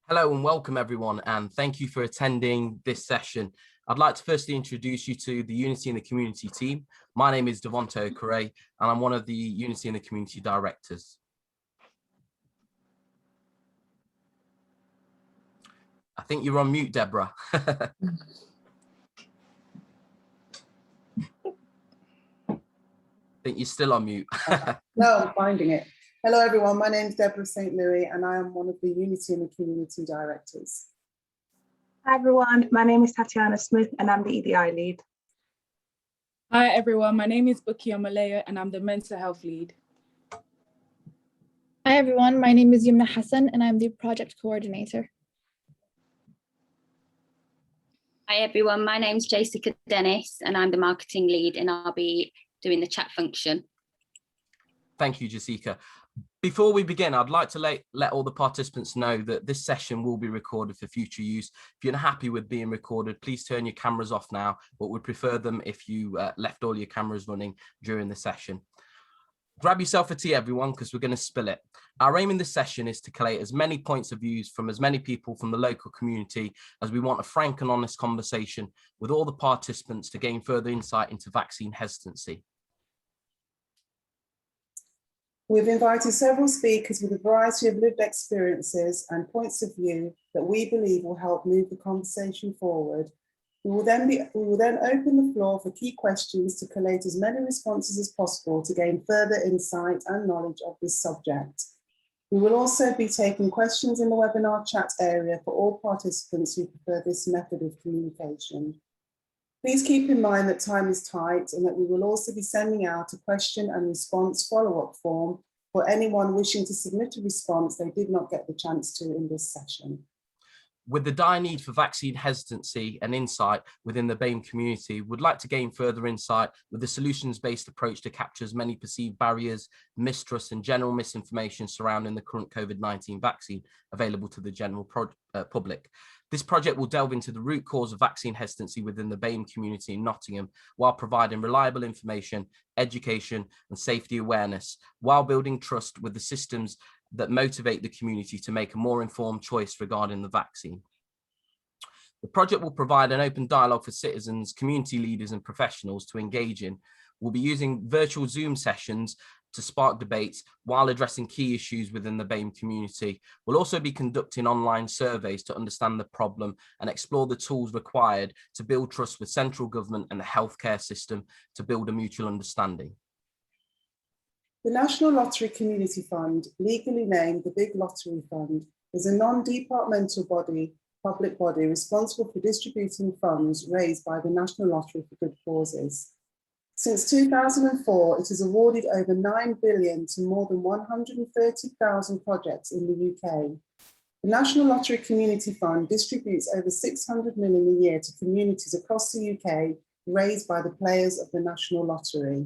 Hello and welcome everyone, and thank you for attending this session. I'd like to firstly introduce you to the Unity in the Community team. My name is Devonte Okere, and I'm one of the Unity in the Community directors. I think you're on mute, Deborah. I think you're still on mute. No, I'm finding it. Hello, everyone. My name is Deborah St. Louis, and I am one of the Unity in the Community directors. Hi, everyone. My name is Tatiana Smith, and I'm the EDI lead. Hi, everyone. My name is Bukia Malaya, and I'm the mental health lead. Hi, everyone. My name is Yumna Hassan, and I'm the project coordinator. Hi, everyone. My name is Jessica Dennis, and I'm the marketing lead, and I'll be doing the chat function. Thank you, Jessica. Before we begin, I'd like to let all the participants know that this session will be recorded for future use. If you're not happy with being recorded, please turn your cameras off now, but we'd prefer them if you left all your cameras running during the session. Grab yourself a tea, everyone, because we're going to spill it. Our aim in this session is to collate as many points of views from as many people from the local community, as we want a frank and honest conversation with all the participants to gain further insight into vaccine hesitancy. We've invited several speakers with a variety of lived experiences and points of view that we believe will help move the conversation forward. We will then open the floor for key questions to collate as many responses as possible to gain further insight and knowledge of this subject. We will also be taking questions in the webinar chat area for all participants who prefer this method of communication. Please keep in mind that time is tight and that we will also be sending out a question and response follow-up form for anyone wishing to submit a response they did not get the chance to in this session. With the dire need for vaccine hesitancy and insight within the BAME community, we'd like to gain further insight with the solutions-based approach to capture as many perceived barriers, mistrust and general misinformation surrounding the current COVID-19 vaccine available to the general public. This project will delve into the root cause of vaccine hesitancy within the BAME community in Nottingham, while providing reliable information, education and safety awareness, while building trust with the systems that motivate the community to make a more informed choice regarding the vaccine. The project will provide an open dialogue for citizens, community leaders and professionals to engage in. We'll be using virtual Zoom sessions to spark debates while addressing key issues within the BAME community. We'll also be conducting online surveys to understand the problem and explore the tools required to build trust with central government and the healthcare system to build a mutual understanding. The National Lottery Community Fund, legally named the Big Lottery Fund, is a non-departmental public body responsible for distributing funds raised by the National Lottery for good causes. Since 2004, it has awarded over 9 billion to more than 130,000 projects in the UK. The National Lottery Community Fund distributes over 600 million a year to communities across the UK raised by the players of the National Lottery.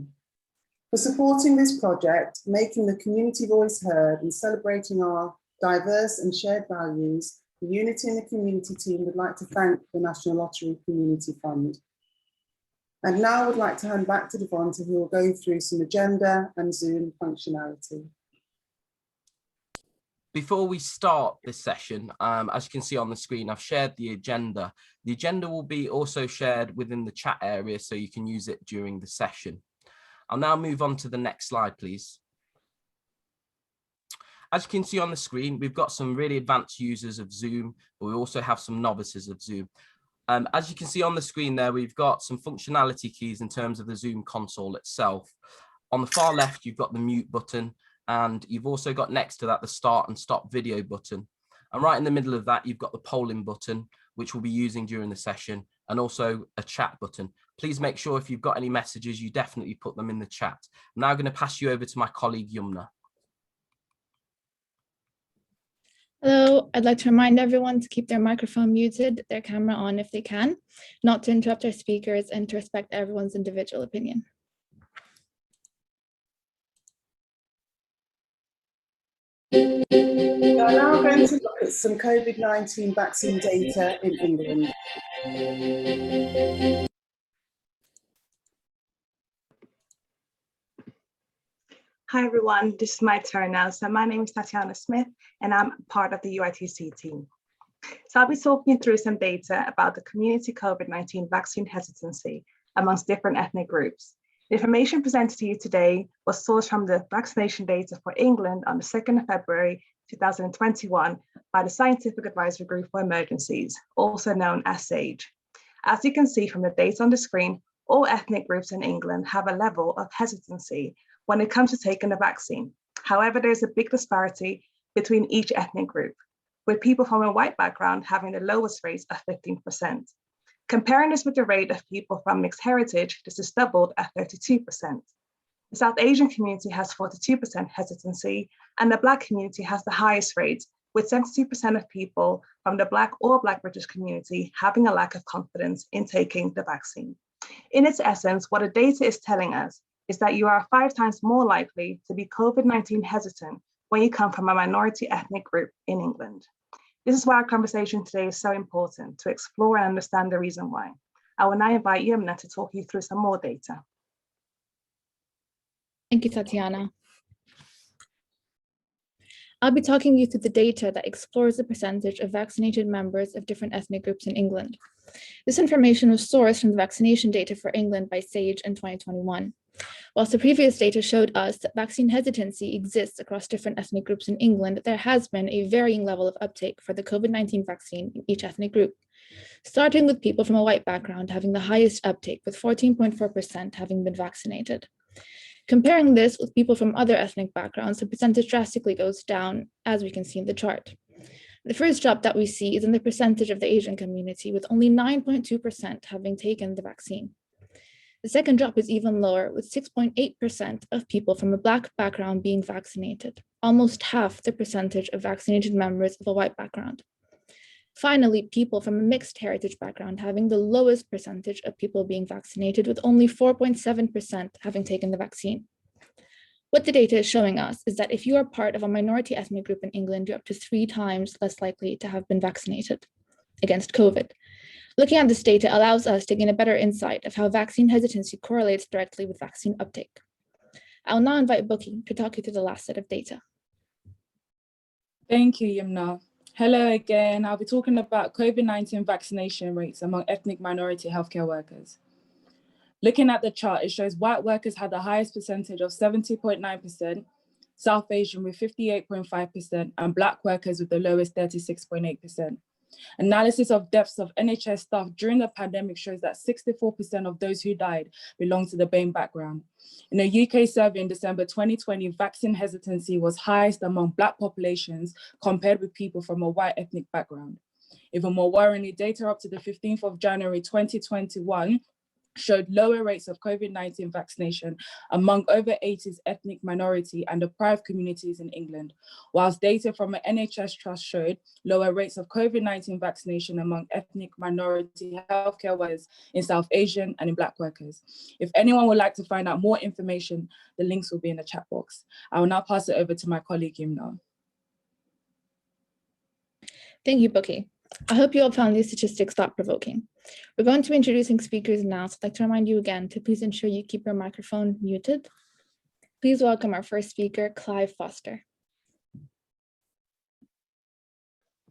For supporting this project, making the community voice heard and celebrating our diverse and shared values, the Unity in the Community team would like to thank the National Lottery Community Fund. And now I would like to hand back to Devonte, who will go through some agenda and Zoom functionality. Before we start this session, as you can see on the screen, I've shared the agenda. The agenda will be also shared within the chat area so you can use it during the session. I'll now move on to the next slide, please. As you can see on the screen, we've got some really advanced users of Zoom, but we also have some novices of Zoom. As you can see on the screen there, we've got some functionality keys in terms of the Zoom console itself. On the far left, you've got the mute button, and you've also got next to that the start and stop video button. And right in the middle of that, you've got the polling button, which we'll be using during the session, and also a chat button. Please make sure if you've got any messages, you definitely put them in the chat. I'm now going to pass you over to my colleague, Yumna. Hello, I'd like to remind everyone to keep their microphone muted, their camera on if they can, not to interrupt their speakers, and to respect everyone's individual opinion. We are now going to look at some COVID-19 vaccine data in England. Hi, everyone. This is my turn now. So my name is Tatiana Smith, and I'm part of the UITC team. So I'll be talking you through some data about the community COVID-19 vaccine hesitancy amongst different ethnic groups. The information presented to you today was sourced from the vaccination data for England on the 2nd of February 2021 by the Scientific Advisory Group for Emergencies, also known as SAGE. As you can see from the data on the screen, all ethnic groups in England have a level of hesitancy when it comes to taking the vaccine. However, there's a big disparity between each ethnic group, with people from a white background having the lowest rates of 15%. Comparing this with the rate of people from mixed heritage, this is doubled at 32%. The South Asian community has 42% hesitancy, and the Black community has the highest rate, with 72% of people from the Black or Black British community having a lack of confidence in taking the vaccine. In its essence, what the data is telling us is that you are 5 times more likely to be COVID-19 hesitant when you come from a minority ethnic group in England. This is why our conversation today is so important, to explore and understand the reason why. I will now invite Yumna to talk you through some more data. Thank you, Tatiana. I'll be talking you through the data that explores the percentage of vaccinated members of different ethnic groups in England. This information was sourced from the vaccination data for England by SAGE in 2021. Whilst the previous data showed us that vaccine hesitancy exists across different ethnic groups in England, there has been a varying level of uptake for the COVID-19 vaccine in each ethnic group, starting with people from a white background having the highest uptake, with 14.4% having been vaccinated. Comparing this with people from other ethnic backgrounds, the percentage drastically goes down, as we can see in the chart. The first drop that we see is in the percentage of the Asian community, with only 9.2% having taken the vaccine. The second drop is even lower, with 6.8% of people from a Black background being vaccinated, almost half the percentage of vaccinated members of a white background. Finally, people from a mixed heritage background having the lowest percentage of people being vaccinated, with only 4.7% having taken the vaccine. What the data is showing us is that if you are part of a minority ethnic group in England, you're up to 3 times less likely to have been vaccinated against COVID. Looking at this data allows us to gain a better insight of how vaccine hesitancy correlates directly with vaccine uptake. I'll now invite Buki to talk you through the last set of data. Thank you, Yumna. Hello again. I'll be talking about COVID-19 vaccination rates among ethnic minority healthcare workers. Looking at the chart, it shows white workers had the highest percentage of 70.9%, South Asian with 58.5%, and Black workers with the lowest 36.8%. Analysis of deaths of NHS staff during the pandemic shows that 64% of those who died belong to the BAME background. In a UK survey in December 2020, vaccine hesitancy was highest among Black populations compared with people from a white ethnic background. Even more worryingly, data up to the 15th of January 2021 showed lower rates of COVID-19 vaccination among over 80s ethnic minority and deprived communities in England, whilst data from an NHS trust showed lower rates of COVID-19 vaccination among ethnic minority healthcare workers in South Asian and in Black workers. If anyone would like to find out more information, the links will be in the chat box. I will now pass it over to my colleague, Yumna. Thank you, Buki. I hope you all found these statistics thought-provoking. We're going to be introducing speakers now, so I'd like to remind you again to please ensure you keep your microphone muted. Please welcome our first speaker, Clive Foster.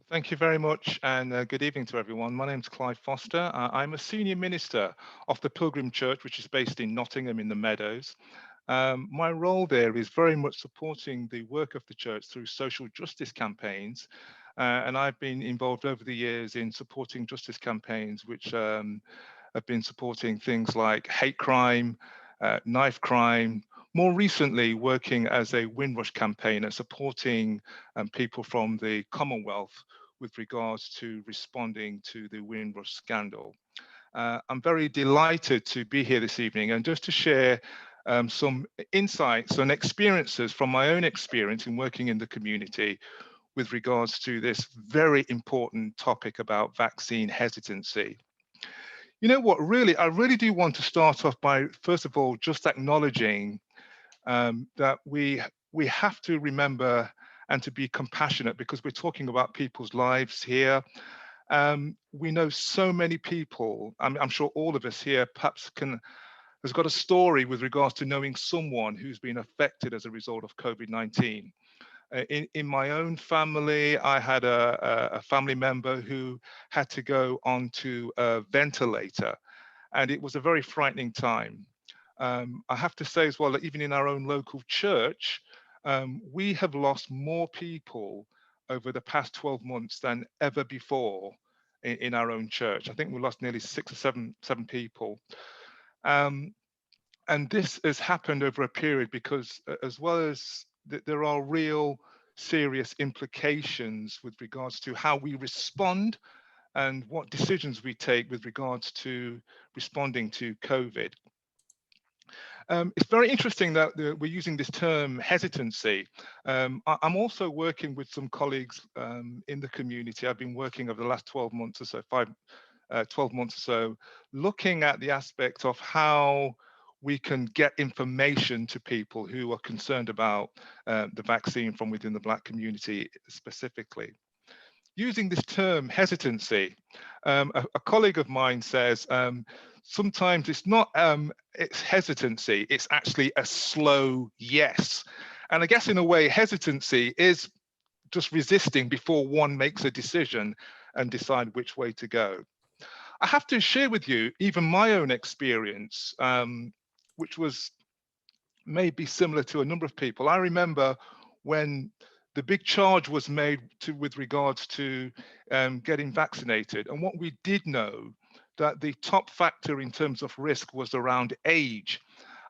Thank you very much, and good evening to everyone. My name is Clive Foster. I'm a senior minister of the Pilgrim Church, which is based in Nottingham in the Meadows. My role there is very much supporting the work of the church through social justice campaigns. And I've been involved over the years in supporting justice campaigns, which have been supporting things like hate crime, knife crime, more recently working as a Windrush campaigner, supporting people from the Commonwealth with regards to responding to the Windrush scandal. I'm very delighted to be here this evening and just to share some insights and experiences from my own experience in working in the community with regards to this very important topic about vaccine hesitancy. You know what, I really do want to start off by, first of all, just acknowledging that we have to remember and to be compassionate, because we're talking about people's lives here. We know so many people, I'm sure all of us here perhaps has got a story with regards to knowing someone who's been affected as a result of COVID-19. In my own family, I had a family member who had to go onto a ventilator, and it was a very frightening time. I have to say as well that even in our own local church, we have lost more people over the past 12 months than ever before in our own church. I think we lost nearly 6 or 7 people. And this has happened over a period because as well as there are real serious implications with regards to how we respond and what decisions we take with regards to responding to COVID. It's very interesting that we're using this term hesitancy. I'm also working with some colleagues in the community. I've been working over the last 12 months or so, 12 months or so, looking at the aspect of how we can get information to people who are concerned about the vaccine from within the Black community specifically. Using this term hesitancy, a colleague of mine says, sometimes it's not it's hesitancy, it's actually a slow yes. And I guess in a way, hesitancy is just resisting before one makes a decision and decide which way to go. I have to share with you even my own experience, which was maybe similar to a number of people. I remember when the big charge was made with regards to getting vaccinated. And what we did know that the top factor in terms of risk was around age.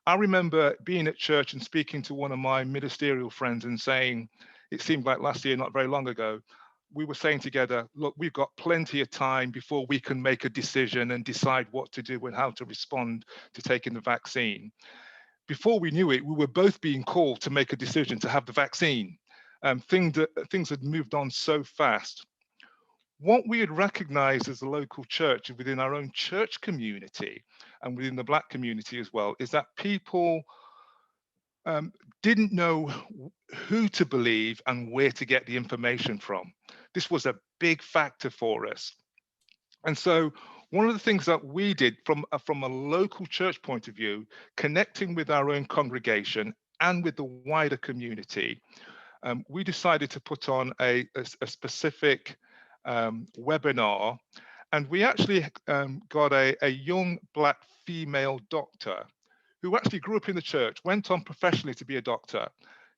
I remember being at church and speaking to one of my ministerial friends and saying, it seemed like last year, not very long ago, we were saying together, look, we've got plenty of time before we can make a decision and decide what to do and how to respond to taking the vaccine. Before we knew it, we were both being called to make a decision to have the vaccine. Things had moved on so fast. What we had recognized as a local church within our own church community and within the Black community as well, is that people didn't know who to believe and where to get the information from. This was a big factor for us. And so one of the things that we did from a local church point of view, connecting with our own congregation and with the wider community, we decided to put on a specific webinar. And we actually got a young Black female doctor who actually grew up in the church, went on professionally to be a doctor,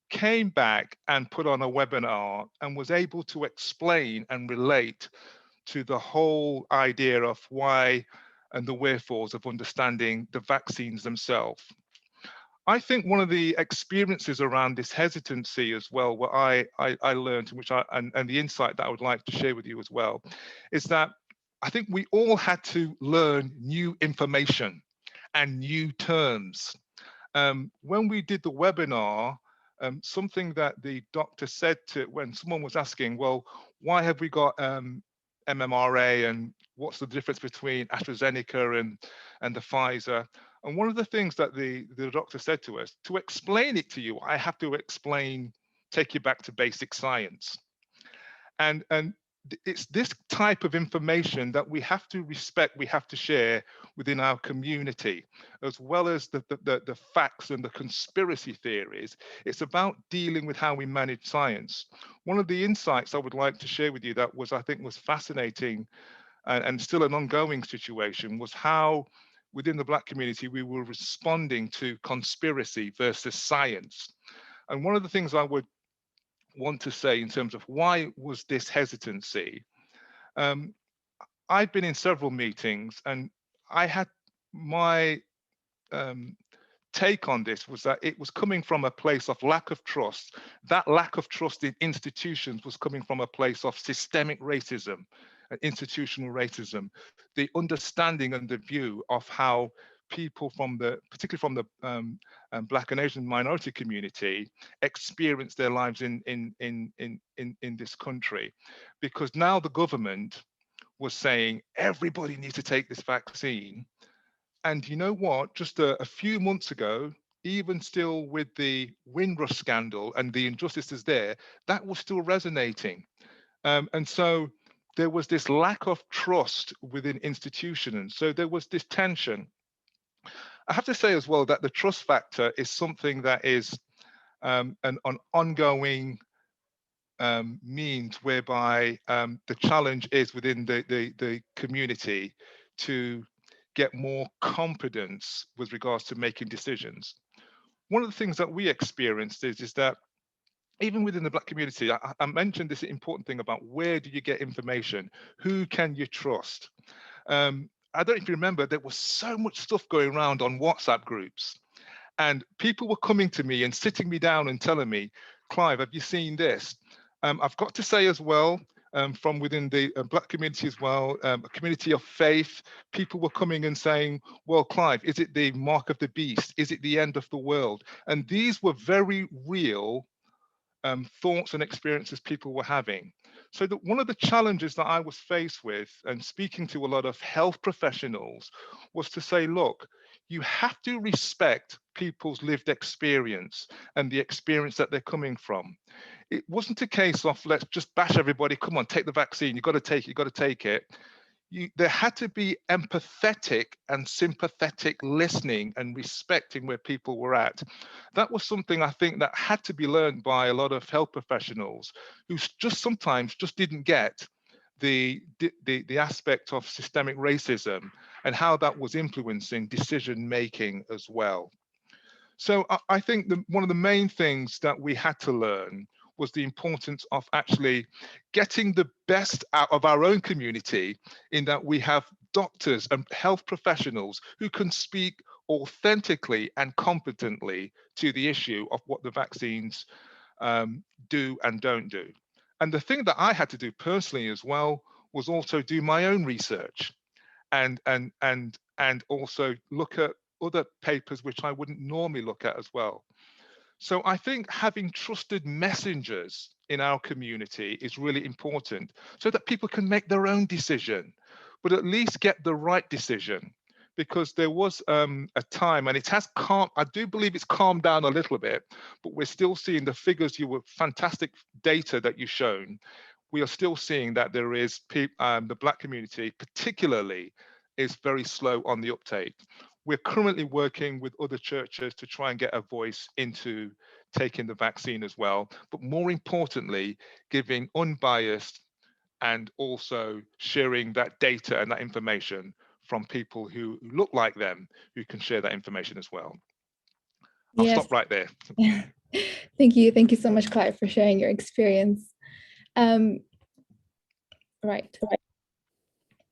came back and put on a webinar and was able to explain and relate to the whole idea of why and the wherefores of understanding the vaccines themselves. I think one of the experiences around this hesitancy as well, what I learned, and the insight that I would like to share with you as well, is that I think we all had to learn new information and new terms. When we did the webinar, something that the doctor said when someone was asking, well, why have we got MMRA and what's the difference between AstraZeneca and the Pfizer? And one of the things that the doctor said to us, to explain it to you, I have to take you back to basic science. And it's this type of information that we have to respect, we have to share within our community, as well as the facts and the conspiracy theories. It's about dealing with how we manage science. One of the insights I would like to share with you that I think was fascinating and still an ongoing situation was how within the Black community, we were responding to conspiracy versus science. And one of the things I would want to say in terms of why was this hesitancy, I'd been in several meetings and I had my take on this was that it was coming from a place of lack of trust. That lack of trust in institutions was coming from a place of systemic racism and institutional racism, the understanding and the view of how people particularly from the Black and Asian minority community experience their lives in this country. Because now the government was saying everybody needs to take this vaccine. And you know what, just a few months ago, even still with the Windrush scandal and the injustices there, that was still resonating. And so there was this lack of trust within institutions. So there was this tension. I have to say as well that the trust factor is something that is an ongoing means whereby the challenge is within the community to get more confidence with regards to making decisions. One of the things that we experienced is that even within the Black community, I mentioned this important thing about where do you get information? Who can you trust? I don't know if you remember, there was so much stuff going around on WhatsApp groups, and people were coming to me and sitting me down and telling me, Clive, have you seen this? I've got to say as well, from within the Black community as well, a community of faith, people were coming and saying, well, Clive, is it the mark of the beast? Is it the end of the world? And these were very real thoughts and experiences people were having. So that one of the challenges that I was faced with and speaking to a lot of health professionals was to say, look, you have to respect people's lived experience and the experience that they're coming from. It wasn't a case of let's just bash everybody, come on, take the vaccine, you've got to take it, you've got to take it. There had to be empathetic and sympathetic listening and respecting where people were at. That was something I think that had to be learned by a lot of health professionals who just sometimes just didn't get the aspect of systemic racism and how that was influencing decision making as well. So I think one of the main things that we had to learn was the importance of actually getting the best out of our own community, in that we have doctors and health professionals who can speak authentically and competently to the issue of what the vaccines do and don't do. And the thing that I had to do personally as well was also do my own research and also look at other papers which I wouldn't normally look at as well. So I think having trusted messengers in our community is really important so that people can make their own decision, but at least get the right decision. Because there was a time, and it has calmed, I do believe it's calmed down a little bit, but we're still seeing the figures, fantastic data that you've shown. We are still seeing that there is, the Black community particularly is very slow on the uptake. We're currently working with other churches to try and get a voice into taking the vaccine as well, but more importantly, giving unbiased and also sharing that data and that information from people who look like them, who can share that information as well. I'll stop right there. Thank you so much, Clive, for sharing your experience. Right.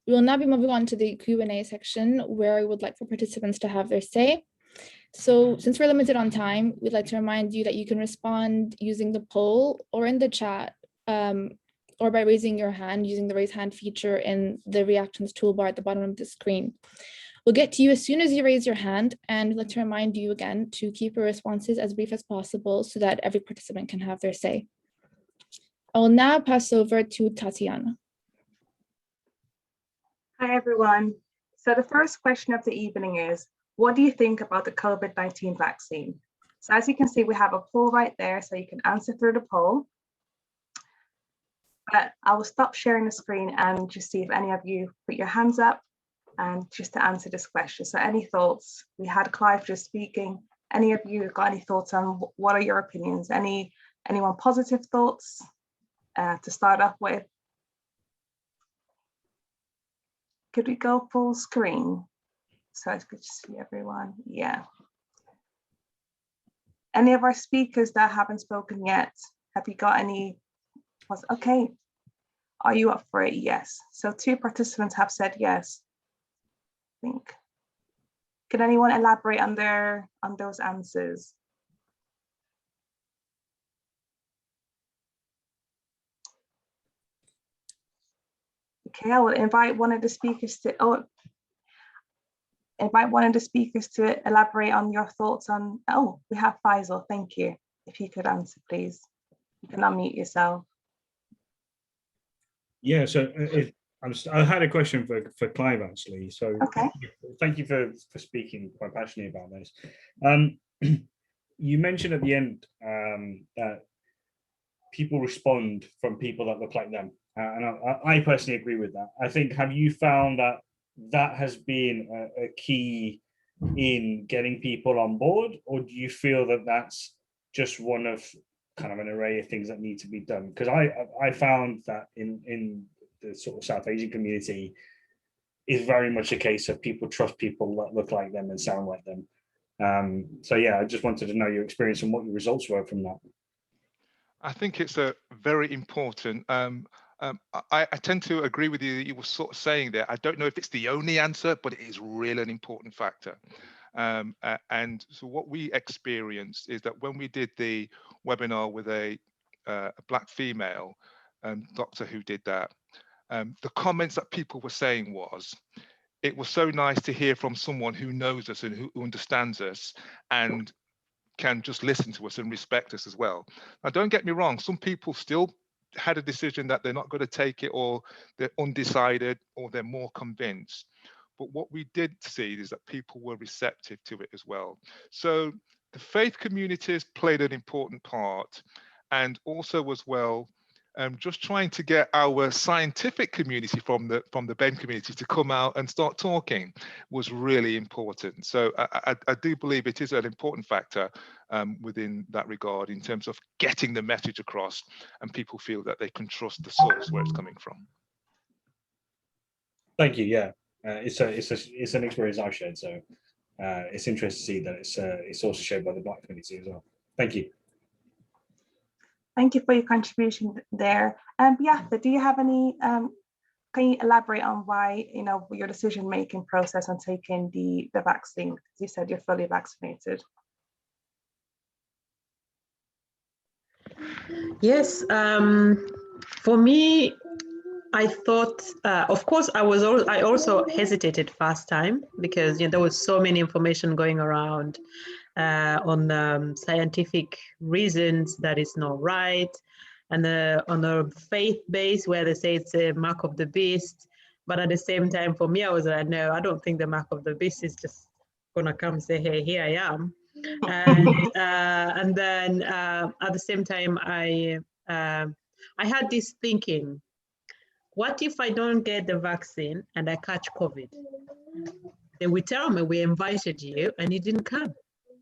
We will now be moving on to the Q&A section, where I would like for participants to have their say. So since we're limited on time, we'd like to remind you that you can respond using the poll or in the chat, or by raising your hand using the raise hand feature in the reactions toolbar at the bottom of the screen. We'll get to you as soon as you raise your hand, and we'd like to remind you again to keep your responses as brief as possible so that every participant can have their say. I will now pass over to Tatiana. Hi, everyone. So the first question of the evening is, what do you think about the COVID-19 vaccine? So as you can see, we have a poll right there, so you can answer through the poll. But I will stop sharing the screen and just see if any of you put your hands up and just to answer this question. So any thoughts? We had Clive just speaking. Any of you got any thoughts on what are your opinions? Anyone positive thoughts to start off with? Could we go full screen so I could see everyone? Yeah. Any of our speakers that haven't spoken yet, have you got any? Okay. Are you up for it? Yes. So 2 participants have said yes. I think. Can anyone elaborate on those answers? Okay, I will invite one of the speakers to elaborate on your thoughts on. Oh, we have Faisal. Thank you. If you could answer, please. You can unmute yourself. Yeah, so I had a question for Clive, actually. So okay. Thank you for speaking quite passionately about this. You mentioned at the end that people respond from people that look like them. And I personally agree with that. I think, have you found that has been a key in getting people on board, or do you feel that that's just one of kind of an array of things that need to be done. Because I found that in the sort of South Asian community is very much a case of people trust people that look like them and sound like them. So yeah, I just wanted to know your experience and what your results were from that. I think it's a very important. I tend to agree with you that you were sort of saying there. I don't know if it's the only answer, but it is really an important factor. And so what we experienced is that when we did the webinar with a Black female doctor who did that, the comments that people were saying was, it was so nice to hear from someone who knows us and who understands us and can just listen to us and respect us as well. Now, don't get me wrong, some people still had a decision that they're not going to take it, or they're undecided, or they're more convinced. But what we did see is that people were receptive to it as well. So the faith communities played an important part, and also as well, just trying to get our scientific community from the BAME community to come out and start talking was really important. So I do believe it is an important factor within that regard, in terms of getting the message across, and people feel that they can trust the source where it's coming from. Thank you. Yeah, it's an experience I've shared, so it's interesting to see that it's also shared by the Black community as well. Thank you. Thank you for your contribution there. Beata, do you have any, can you elaborate on why, your decision-making process on taking the vaccine? Because you said you're fully vaccinated. Yes, for me, I thought, of course, I also hesitated first time, because there was so many information going around on scientific reasons that it's not right, and on a faith base where they say it's a mark of the beast. But at the same time, for me, I was like, no, I don't think the mark of the beast is just gonna come say, hey, here I am. And then at the same time, I had this thinking, what if I don't get the vaccine and I catch COVID? They will tell me, we invited you and you didn't come.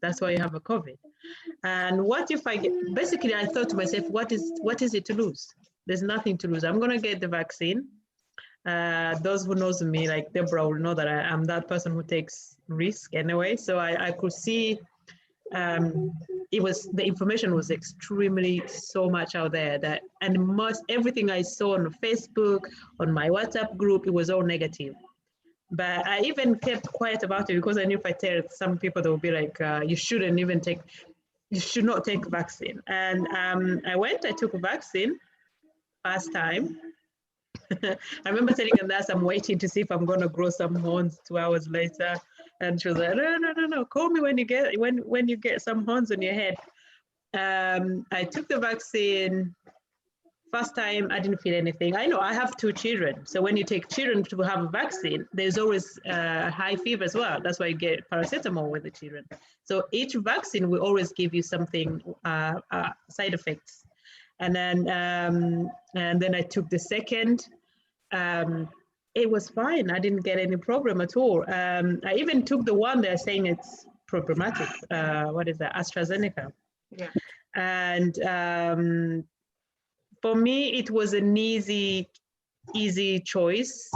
That's why you have a COVID. And what if I get, basically I thought to myself, what is it to lose? There's nothing to lose. I'm gonna get the vaccine. Those who knows me, like Deborah, will know that I'm that person who takes risk anyway. So I could see the information was extremely so much out there that, and everything I saw on Facebook, on my WhatsApp group, it was all negative. But I even kept quiet about it, because I knew if I tell some people, they will be like, you should not take vaccine. And I took a vaccine first time. I remember telling her that I'm waiting to see if I'm going to grow some horns 2 hours later. And she was like, no, call me when you get some horns on your head. I took the vaccine. First time, I didn't feel anything. I know I have 2 children. So when you take children to have a vaccine, there's always high fever as well. That's why you get paracetamol with the children. So each vaccine will always give you something, side effects. And then I took the second. It was fine. I didn't get any problem at all. I even took the one they're saying it's problematic. What is that? AstraZeneca. Yeah. And for me, it was an easy choice,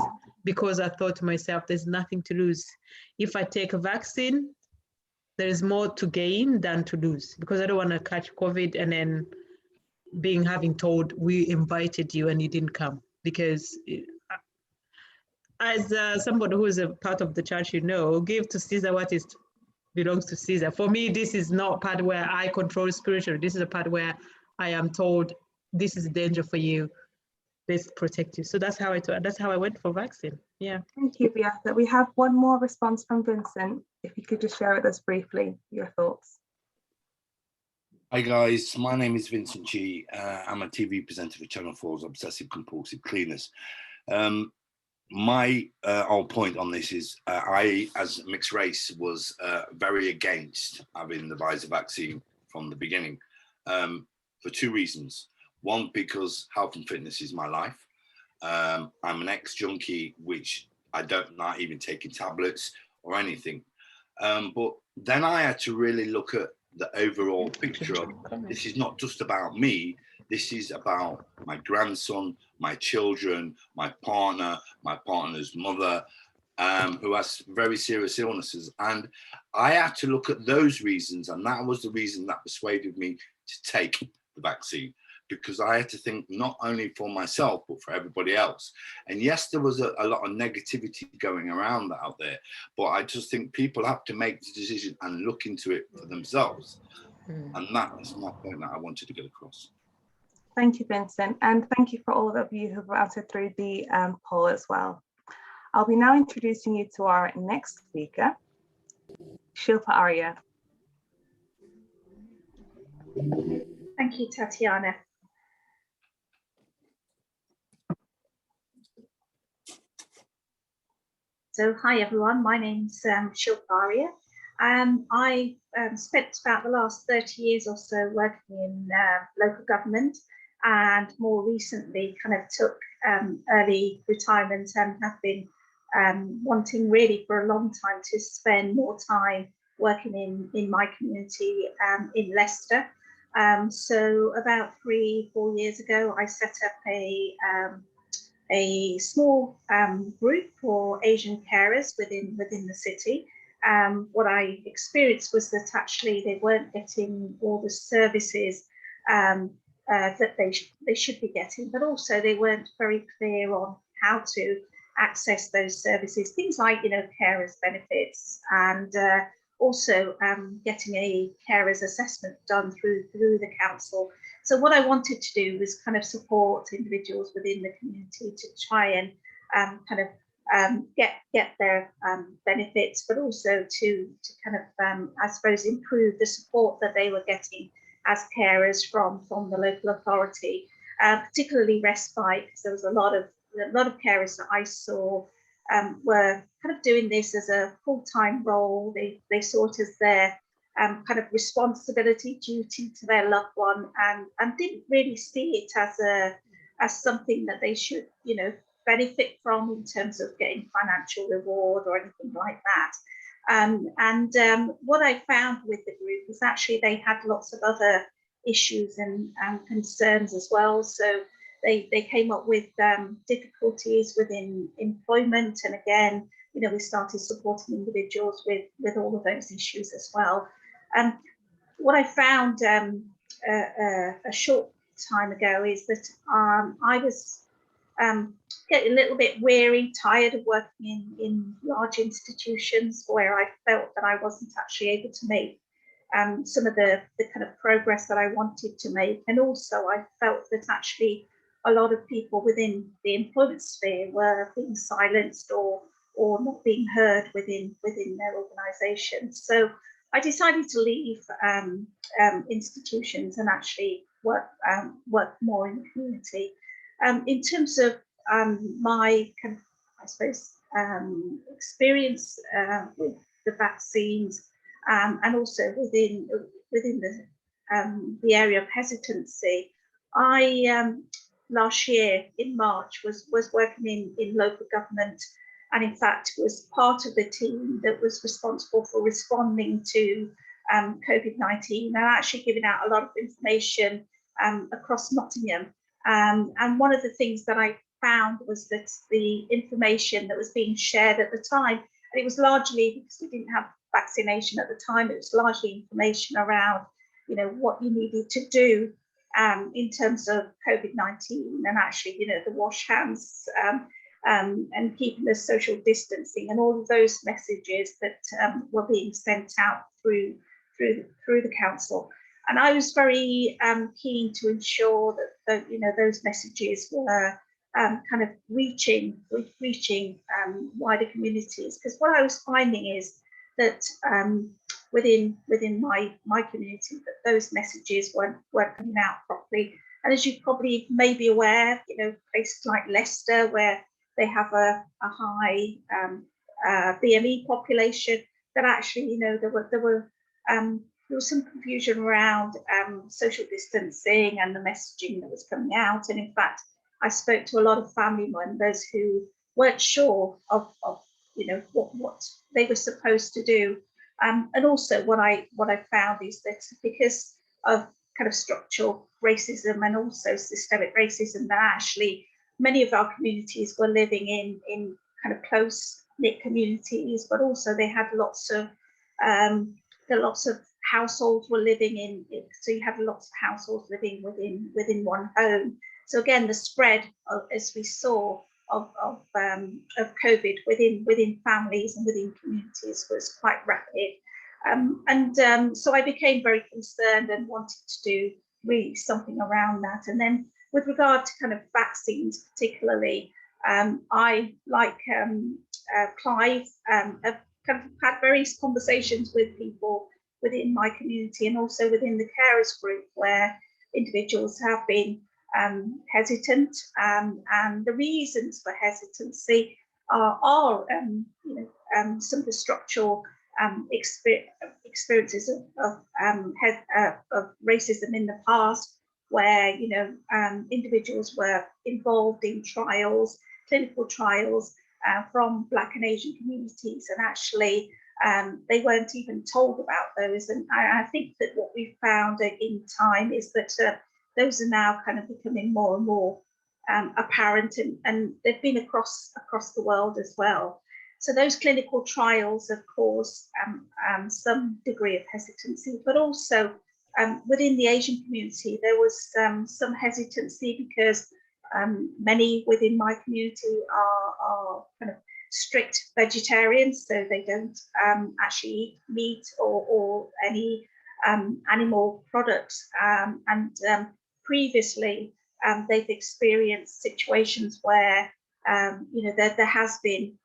because I thought to myself, there's nothing to lose. If I take a vaccine, there's more to gain than to lose, because I don't want to catch COVID and then having told we invited you and you didn't come. Because as somebody who is a part of the church, give to Caesar what belongs to Caesar. For me, this is not part where I control spiritually. This is a part where I am told, this is a danger for you. Let's protect you. So that's how I went for vaccine. Yeah. Thank you, Beata. We have one more response from Vincent. If you could just share with us briefly your thoughts. Hi guys, my name is Vincent G. I'm a TV presenter for Channel 4's Obsessive Compulsive Cleaners. My whole point on this is I, as mixed race, was very against having the Pfizer vaccine from the beginning for 2 reasons. One, because health and fitness is my life. I'm an ex-junkie, which I don't like even taking tablets or anything. But then I had to really look at the overall picture of this is not just about me. This is about my grandson, my children, my partner, my partner's mother, who has very serious illnesses. And I had to look at those reasons, and that was the reason that persuaded me to take the vaccine, because I had to think not only for myself, but for everybody else. And yes, there was a lot of negativity going around out there, but I just think people have to make the decision and look into it for themselves. And that is my point that I wanted to get across. Thank you, Vincent, and thank you for all of you who've answered through the poll as well. I'll be now introducing you to our next speaker, Shilpa Arya. Thank you, Tatiana. So, hi everyone, my name's Shilpa Arya. I spent about the last 30 years or so working in local government, and more recently kind of took early retirement and have been wanting really for a long time to spend more time working in my community in Leicester. So about 3-4 years ago, I set up a small group for Asian carers within the city. What I experienced was that actually they weren't getting all the services that they should be getting, but also they weren't very clear on how to access those services, things like, you know, carers benefits, and also getting a carers assessment done through the council. So what I wanted to do was kind of support individuals within the community to try and get their benefits, but also to kind of I suppose improve the support that they were getting as carers from the local authority, particularly respite, because there was a lot of carers that I saw were kind of doing this as a full-time role. They saw it as their kind of responsibility, duty to their loved one, and didn't really see it as something that they should, you know, benefit from in terms of getting financial reward or anything like that. What I found with the group is actually they had lots of other issues and concerns as well. So they came up with difficulties within employment, and again, you know, we started supporting individuals with all of those issues as well. What I found a short time ago is that I was getting a little bit weary, tired of working in large institutions where I felt that I wasn't actually able to make some of the kind of progress that I wanted to make. And also I felt that actually a lot of people within the employment sphere were being silenced or not being heard within their organisations. So I decided to leave institutions and actually work more in the community. In terms of my kind of, I suppose, experience with the vaccines, and also within the area of hesitancy, I last year in March was working in local government, and in fact was part of the team that was responsible for responding to COVID-19 and actually giving out a lot of information across Nottingham. And one of the things that I found was that the information that was being shared at the time, and it was largely because we didn't have vaccination at the time, it was largely information around, you know, what you needed to do in terms of COVID-19, and actually, you know, the wash hands and keeping the social distancing and all of those messages that were being sent out through the council. And I was very keen to ensure that you know, those messages were kind of reaching wider communities, because what I was finding is that within my community, that those messages weren't coming out properly. And as you probably may be aware, you know, places like Leicester, where they have a high BAME population, that actually, you know, there was some confusion around social distancing and the messaging that was coming out. And in fact, I spoke to a lot of family members who weren't sure of you know, what they were supposed to do And also what I found is that because of kind of structural racism and also systemic racism, that actually many of our communities were living in kind of close-knit communities, but also they had lots of households were living in, so you had lots of households living within one home. So again, the spread of, as we saw, of COVID within families and within communities was quite rapid. So I became very concerned and wanted to do really something around that. And then with regard to kind of vaccines particularly, I, like Clive, have kind of had various conversations with people within my community and also within the carers group, where individuals have been hesitant, and the reasons for hesitancy are some of the structural experiences of racism in the past, where individuals were involved in trials, clinical trials from Black and Asian communities, and actually they weren't even told about those. And I think that what we've found in time is that those are now kind of becoming more and more apparent, and they've been across the world as well. So those clinical trials have caused some degree of hesitancy, but also within the Asian community, there was some hesitancy because many within my community are kind of strict vegetarians, so they don't actually eat meat or any animal products, and previously they've experienced situations where there has been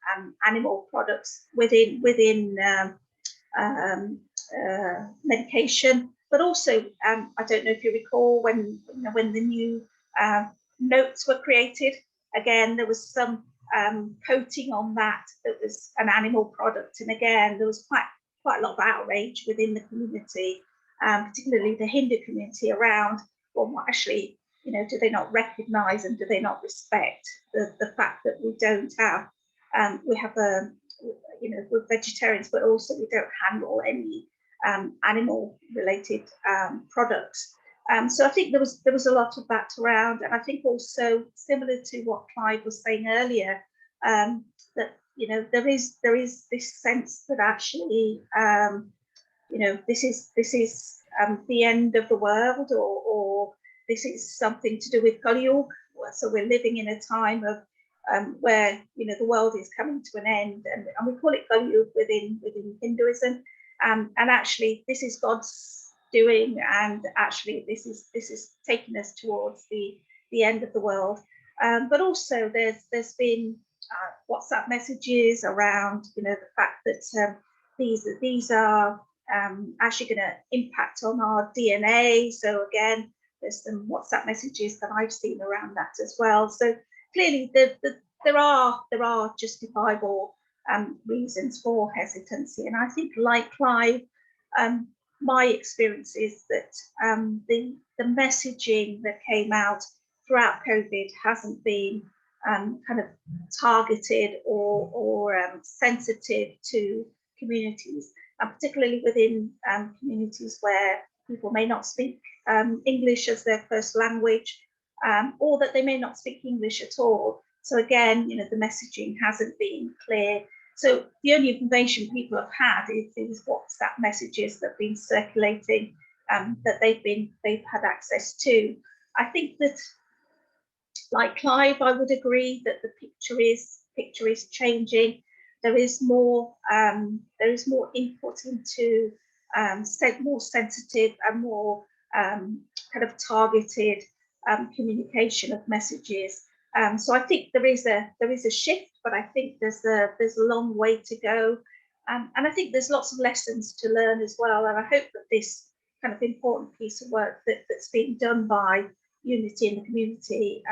animal products within medication, but also I don't know if you recall when the new notes were created. Again, there was some coating on that was an animal product, and again there was quite a lot of outrage within the community, particularly the Hindu community, around, well, actually, do they not recognise and do they not respect the fact that we don't have we have we're vegetarians, but also we don't handle any animal related products. So I think there was a lot of that around, and I think also similar to what Clive was saying earlier, that there is this sense that actually this is the end of the world, or this is something to do with Kali Yuga. So we're living in a time of where the world is coming to an end, and we call it Kali Yuga within Hinduism, and actually this is God's doing, and actually this is taking us towards the end of the world. But also there's been WhatsApp messages around the fact that these are actually going to impact on our DNA. So again, there's some WhatsApp messages that I've seen around that as well. So clearly there are justifiable reasons for hesitancy, and I think, like Clive, my experience is that the messaging that came out throughout COVID hasn't been kind of targeted or sensitive to communities, and particularly within communities where people may not speak English as their first language, or that they may not speak English at all. So again, the messaging hasn't been clear. So the only information people have had is WhatsApp messages that have been circulating, that they've had access to. I think that, like Clive, I would agree that the picture is changing. There is more input into more sensitive and more kind of targeted communication of messages. So I think there is a shift, but I think there's a long way to go, and I think there's lots of lessons to learn as well. And I hope that this kind of important piece of work that's being done by Unity in the Community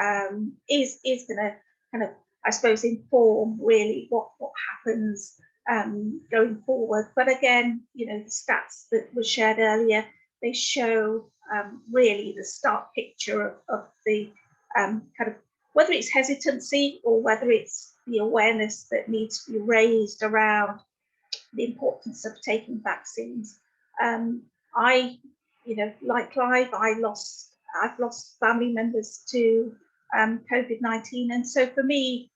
is going to kind of, I suppose, inform really what happens going forward. But again, the stats that were shared earlier, they show really the stark picture of the kind of, whether it's hesitancy or whether it's the awareness that needs to be raised around the importance of taking vaccines. I, like Clive, I've lost family members to COVID-19, and so for me,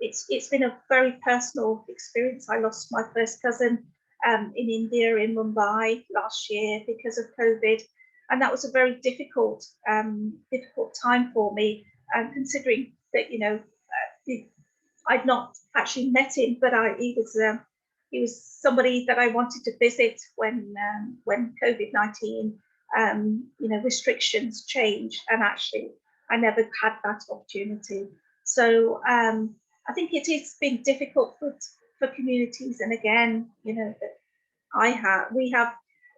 it's been a very personal experience. I lost my first cousin in India, in Mumbai last year because of COVID, and that was a very difficult time for me, considering that I'd not actually met him, but he was somebody that I wanted to visit when COVID-19 restrictions changed, and actually I never had that opportunity. So I think it has been difficult for communities, and again, we have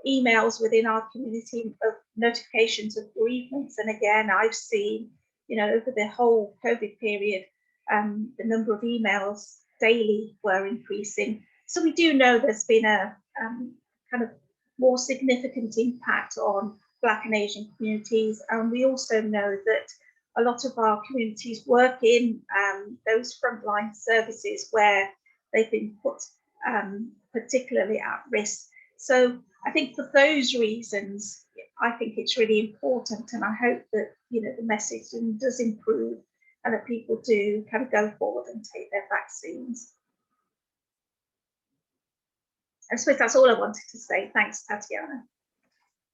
emails within our community of notifications of bereavements, and again, I've seen over the whole COVID period, the number of emails daily were increasing. So we do know there's been a kind of more significant impact on Black and Asian communities, and we also know that a lot of our communities work in those frontline services where they've been put particularly at risk. So I think for those reasons, I think it's really important, and I hope that the messaging does improve and that people do kind of go forward and take their vaccines. I suppose that's all I wanted to say. Thanks, Tatiana.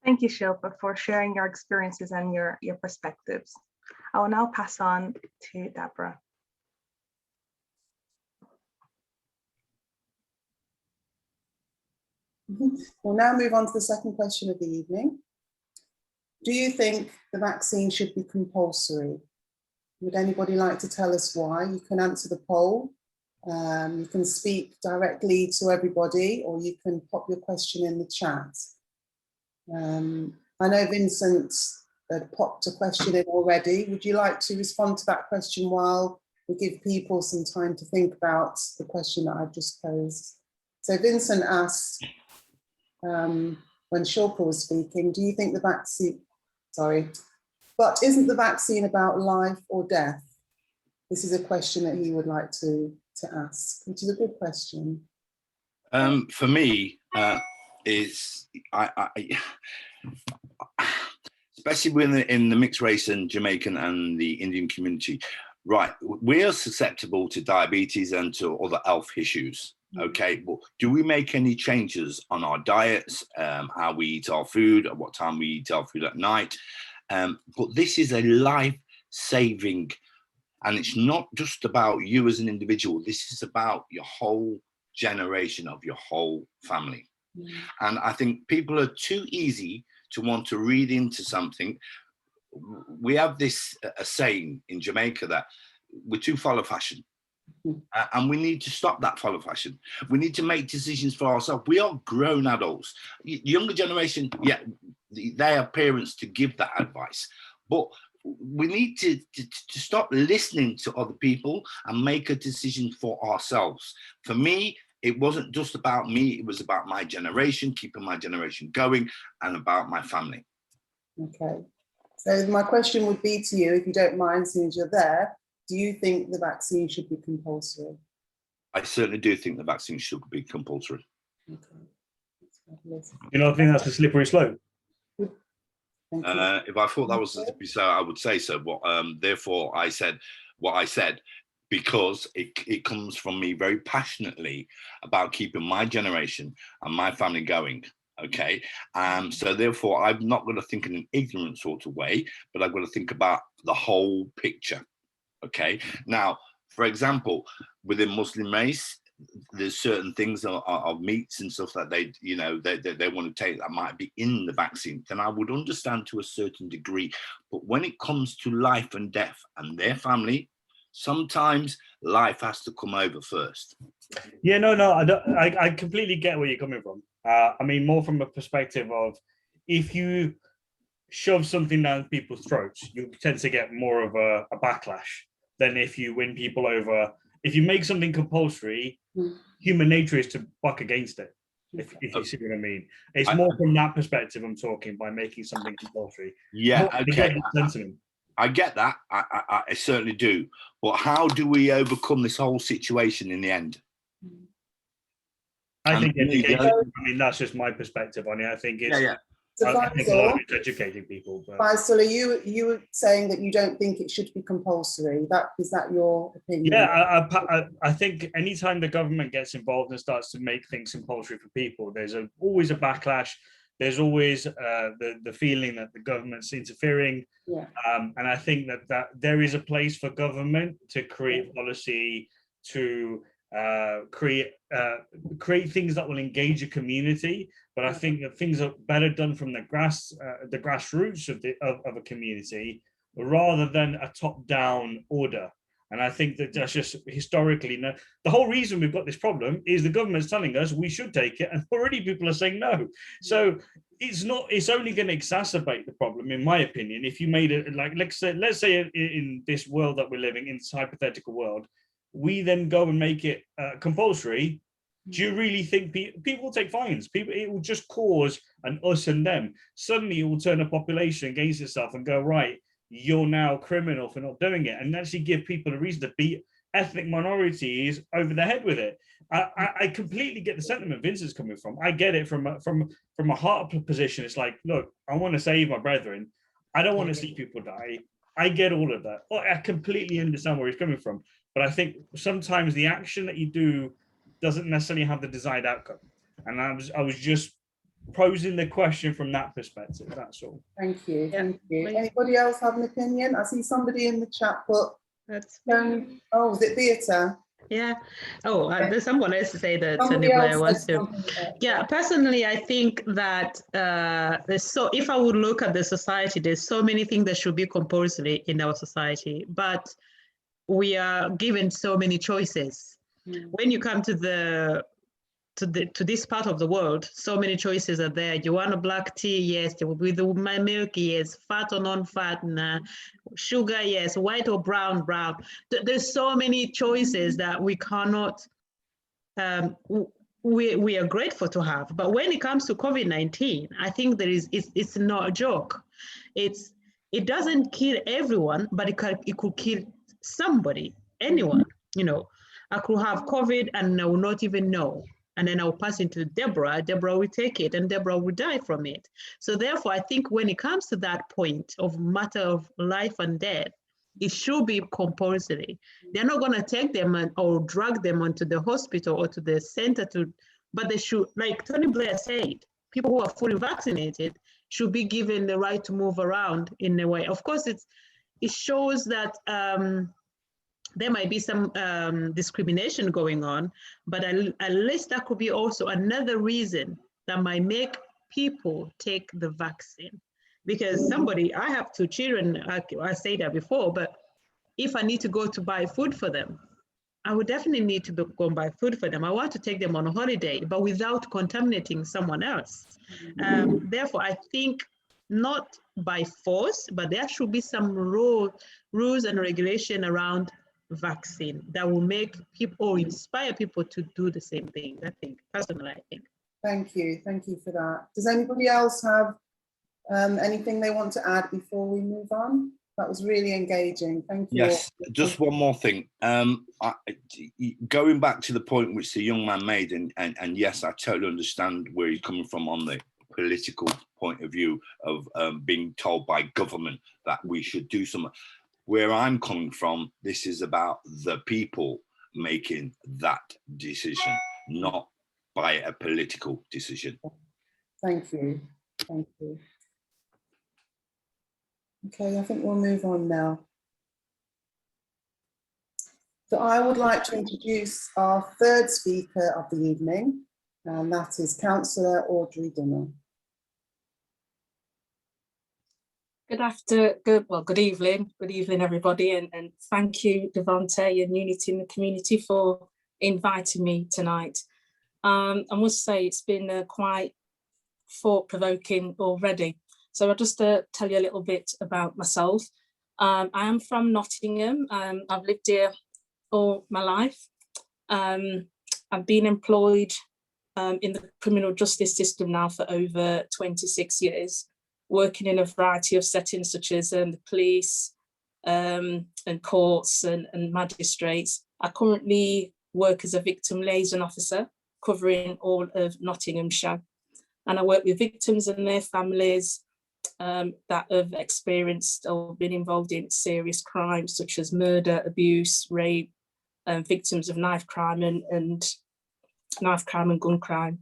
Thank you, Shilpa, for sharing your experiences and your perspectives. I will now pass on to Deborah. We'll now move on to the second question of the evening. Do you think the vaccine should be compulsory? Would anybody like to tell us why? You can answer the poll. You can speak directly to everybody, or you can pop your question in the chat. I know Vincent had popped a question in already. Would you like to respond to that question while we give people some time to think about the question that I've just posed? So Vincent asked, when Shilpa was speaking, do you think the vaccine, but isn't the vaccine about life or death? This is a question that he would like to ask, which is a good question. For me, especially in the mixed race and Jamaican and the Indian community, right, we are susceptible to diabetes and to other health issues. Okay, well, do we make any changes on our diets, how we eat our food, at what time we eat our food at night? But this is a life-saving, and it's not just about you as an individual. This is about your whole generation of your whole family. And I think people are too easy to want to read into something. We have this a saying in Jamaica that we're too follow fashion. And we need to stop that follow fashion. We need to make decisions for ourselves. We are grown adults. The younger generation, yeah, they are parents to give that advice. But we need to stop listening to other people and make a decision for ourselves. For me, it wasn't just about me. It was about my generation, keeping my generation going, and about my family. Okay. So my question would be to you, if you don't mind, since you're there, do you think the vaccine should be compulsory? I certainly do think the vaccine should be compulsory. Okay. You know, I think that's a slippery slope. If I thought that was so, I would say so. But therefore, I said what I said because it comes from me very passionately about keeping my generation and my family going. Okay, so therefore, I'm not going to think in an ignorant sort of way, but I've got to think about the whole picture. Okay, now, for example, within Muslim race, there's certain things of meats and stuff that they want to take that might be in the vaccine. Then I would understand to a certain degree. But when it comes to life and death and their family, sometimes life has to come over first. Yeah, no, I completely get where you're coming from. I mean, more from a perspective of if you shove something down people's throats, you tend to get more of a backlash than if you win people over. If you make something compulsory, human nature is to buck against it, if you see what I mean. It's more from that perspective I'm talking, by making something compulsory. Yeah, okay. I get that. I certainly do. But how do we overcome this whole situation in the end? I think education, I mean, that's just my perspective on it. I think it's, So I think a lot of it's educating people. Faisal, are you were saying that you don't think it should be compulsory? Is that your opinion? Yeah, I think anytime the government gets involved and starts to make things compulsory for people, there's always a backlash. There's always the feeling that the government's interfering. Yeah. And I think that there is a place for government to create policy, to create things that will engage a community. But I think that things are better done from the grassroots of a community rather than a top-down order. And I think that that's just historically, the whole reason we've got this problem is the government's telling us we should take it, and already people are saying no. So it's only going to exacerbate the problem, in my opinion, if you made it like, let's say in this world that we're living in, this hypothetical world, we then go and make it compulsory. Do you really think people will take fines? It will just cause an us and them. Suddenly it will turn a population against itself and go, right, you're now criminal for not doing it, and actually give people a reason to beat ethnic minorities over the head with it. I completely get the sentiment Vincent's coming from. I get it from a heart position. It's like, look, I want to save my brethren. I don't want to see people die. I get all of that. I completely understand where he's coming from. But I think sometimes the action that you do doesn't necessarily have the desired outcome. And I was just posing the question from that perspective. That's all. Thank you. Thank you. Anybody else have an opinion? I see somebody in the chat, but oh, is it theatre? Yeah. Oh, there's someone else to say that Tony Blair wants to. Yeah, personally, I think that if I would look at the society, there's so many things that should be compulsory in our society, but we are given so many choices. When you come to this part of the world, so many choices are there. You want a black tea? Yes. With my milk? Yes. Fat or non-fat? Nah. Sugar? Yes. White or brown? Brown. There's so many choices that we cannot, we are grateful to have. But when it comes to COVID-19, I think it's not a joke. It doesn't kill everyone, but it could kill somebody, anyone. You know, I could have COVID and I will not even know. And then I'll pass it to Deborah. Deborah will take it and Deborah will die from it. So therefore, I think when it comes to that point of matter of life and death, it should be compulsory. They're not going to take them or drag them onto the hospital or to the center but they should, like Tony Blair said, people who are fully vaccinated should be given the right to move around in a way. Of course, it shows that there might be some discrimination going on, but at least that could be also another reason that might make people take the vaccine. Because I have 2 children, I say that before, but if I need to go to buy food for them, I would definitely need to go and buy food for them. I want to take them on a holiday, but without contaminating someone else. Therefore, I think not by force, but there should be some rules and regulation around vaccine that will make people or inspire people to do the same thing. I think, personally, I think. Thank you for that. Does anybody else have anything they want to add before we move on? That was really engaging. Thank you. Yes, just one more thing. Going back to the point which the young man made, and yes, I totally understand where he's coming from on the political point of view of being told by government that we should do something. Where I'm coming from, this is about the people making that decision, not by a political decision. Thank you. Thank you. Okay, I think we'll move on now. So I would like to introduce our third speaker of the evening, and that is Councillor Audrey Dunner. Good evening, everybody, and thank you, Devante and Unity in the Community, for inviting me tonight. I must say it's been quite thought-provoking already. So I'll just tell you a little bit about myself. I am from Nottingham. I've lived here all my life. I've been employed in the criminal justice system now for over 26 years. Working in a variety of settings such as the police and courts and magistrates. I currently work as a victim liaison officer covering all of Nottinghamshire. And I work with victims and their families that have experienced or been involved in serious crimes such as murder, abuse, rape, victims of knife crime and gun crime.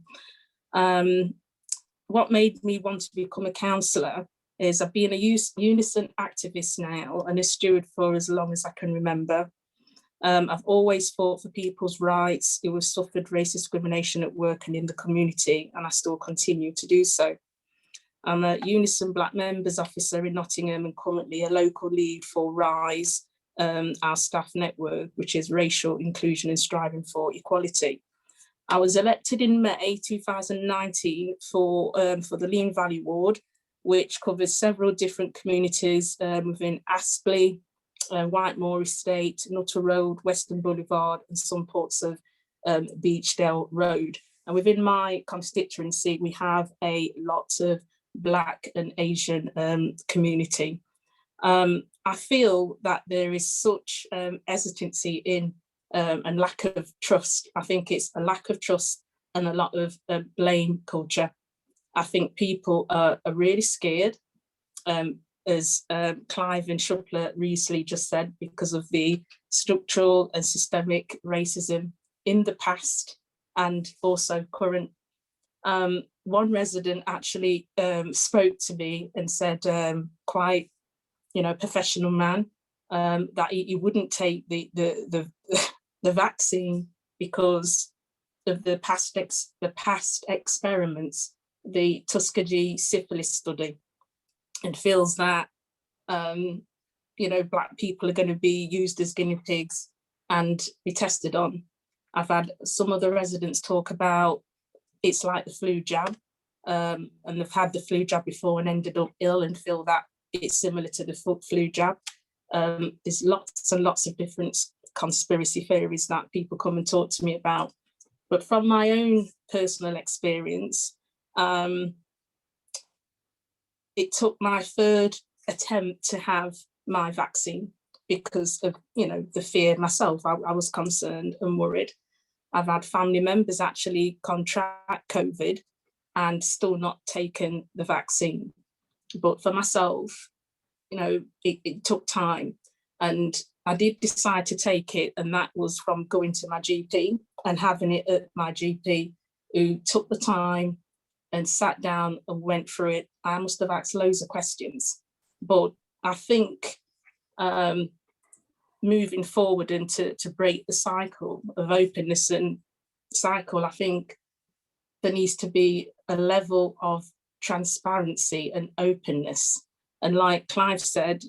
What made me want to become a counsellor is I've been a Unison activist now and a steward for as long as I can remember. I've always fought for people's rights who have suffered racist discrimination at work and in the community, and I still continue to do so. I'm a Unison Black Members Officer in Nottingham and currently a local lead for RISE, our staff network, which is Racial Inclusion and Striving for Equality. I was elected in May 2019 for the Lean Valley Ward, which covers several different communities within Aspley, Whitemore Estate, Nutter Road, Western Boulevard, and some parts of Beechdale Road. And within my constituency, we have a lot of Black and Asian community. I feel that there is such hesitancy in and lack of trust. I think it's a lack of trust and a lot of blame culture. I think people are really scared, as Clive and Shuttler recently just said, because of the structural and systemic racism in the past and also current. One resident actually spoke to me and said, quite, professional man, that he wouldn't take the vaccine because of the past experiments, the Tuskegee syphilis study, and feels that Black people are going to be used as guinea pigs and be tested on. I've had some of the residents talk about it's like the flu jab, and they've had the flu jab before and ended up ill and feel that it's similar to the flu jab. There's lots and lots of different conspiracy theories that people come and talk to me about. But from my own personal experience, it took my third attempt to have my vaccine because of, the fear myself. I was concerned and worried. I've had family members actually contract COVID and still not taken the vaccine. But for myself, it took time, and I did decide to take it, and that was from going to my GP and having it at my GP, who took the time and sat down and went through it. I must have asked loads of questions, but I think moving forward and to break the cycle of openness and cycle, I think there needs to be a level of transparency and openness. And like Clive said,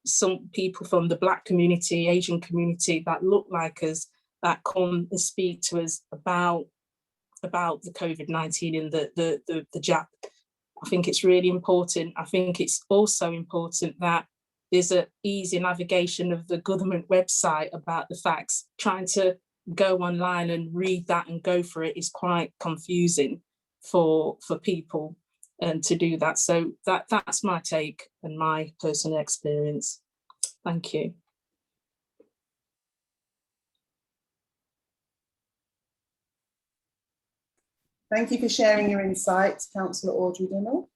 some people from the Black community, Asian community that look like us, that come and speak to us about the COVID-19 and the jab. I think it's really important. I think it's also important that there's an easy navigation of the government website about the facts. Trying to go online and read that and go for it is quite confusing for people to do that. So that's my take and my personal experience. Thank you. Thank you for sharing your insights, Councillor Audrey Dinnell.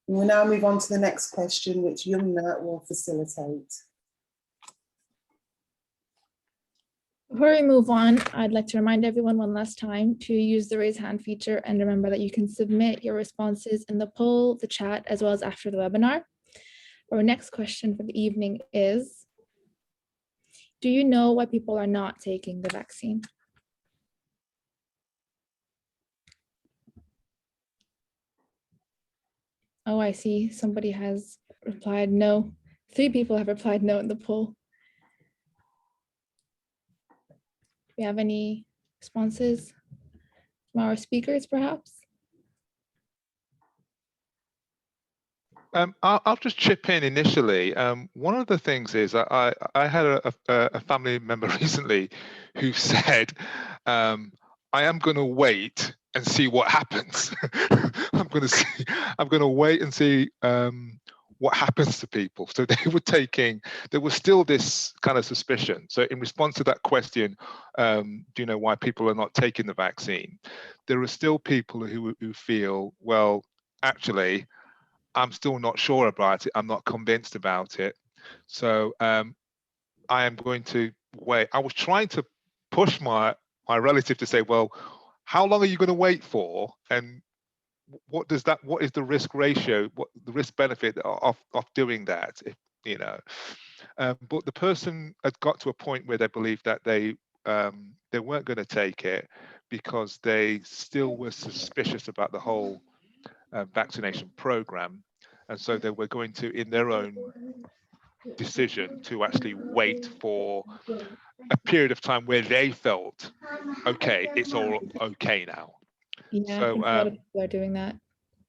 We'll now move on to the next question, which Yumna will facilitate. Before we move on, I'd like to remind everyone one last time to use the raise hand feature, and remember that you can submit your responses in the poll, the chat, as well as after the webinar. Our next question for the evening is, do you know why people are not taking the vaccine? Oh, I see. Somebody has replied no. 3 people have replied no in the poll. Do we have any responses from our speakers, perhaps? I'll just chip in initially. One of the things is I had a family member recently who said, I am going to wait and see what happens. I'm going to wait and see what happens to people. So there was still this kind of suspicion. So in response to that question, do you know why people are not taking the vaccine? There are still people who feel, well, actually, I'm still not sure about it. I'm not convinced about it. So I am going to wait. I was trying to push my relative to say, well, how long are you going to wait for? And what is the risk ratio, what the risk benefit of doing that, if, you know? But the person had got to a point where they believed that they weren't going to take it because they still were suspicious about the whole vaccination program, and so they were going to, in their own decision, to actually wait for a period of time where they felt, okay, it's all okay now. Yeah, So, I think a lot of people are doing that.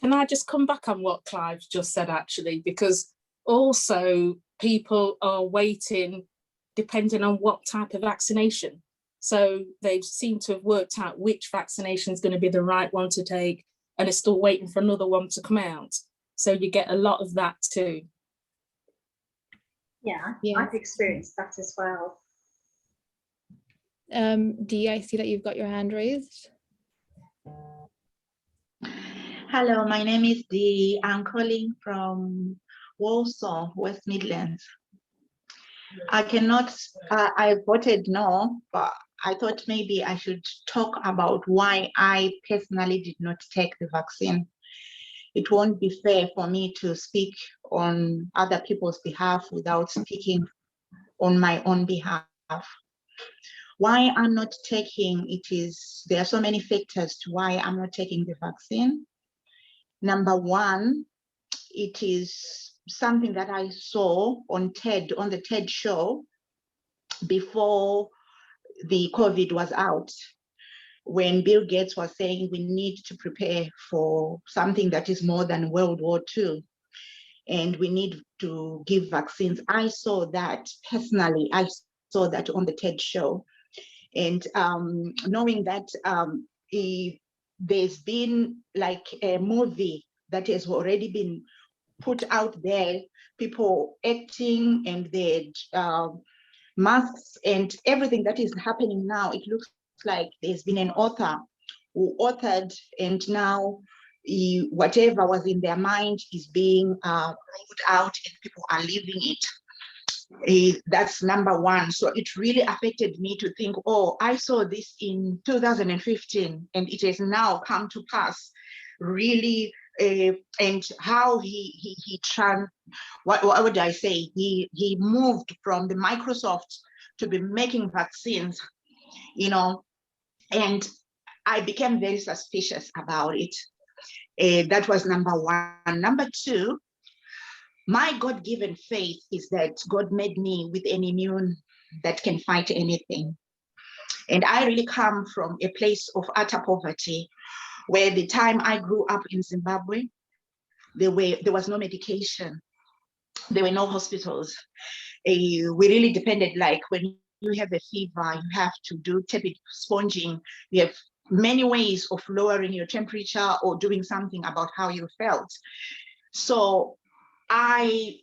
Can I just come back on what Clive just said, actually, because also people are waiting depending on what type of vaccination. So they seem to have worked out which vaccination is going to be the right one to take, and are still waiting for another one to come out. So you get a lot of that too. Yeah, Yeah. I've experienced that as well. Dee, I see that you've got your hand raised. Hello, my name is Dee. I'm calling from Walsall, West Midlands. I voted no, but I thought maybe I should talk about why I personally did not take the vaccine. It won't be fair for me to speak on other people's behalf without speaking on my own behalf. Why I'm not taking there are so many factors to why I'm not taking the vaccine. Number one, it is something that I saw on the TED show before the COVID was out, when Bill Gates was saying we need to prepare for something that is more than World War II, and we need to give vaccines. I saw that personally. I saw that on the TED show. And knowing that there's been like a movie that has already been put out there, people acting and their masks and everything that is happening now, it looks like there's been an author who authored, and now whatever was in their mind is being rolled out and people are living it. That's number one. So it really affected me to think, oh, I saw this in 2015 and it has now come to pass. Really, and how what would I say? He moved from the Microsoft to be making vaccines, you know, and I became very suspicious about it. That was number one. Number two, my God-given faith is that God made me with an immune that can fight anything. And I really come from a place of utter poverty, where the time I grew up in Zimbabwe, there was no medication. There were no hospitals. We really depended, like when you have a fever, you have to do tepid sponging. You have many ways of lowering your temperature or doing something about how you felt. So I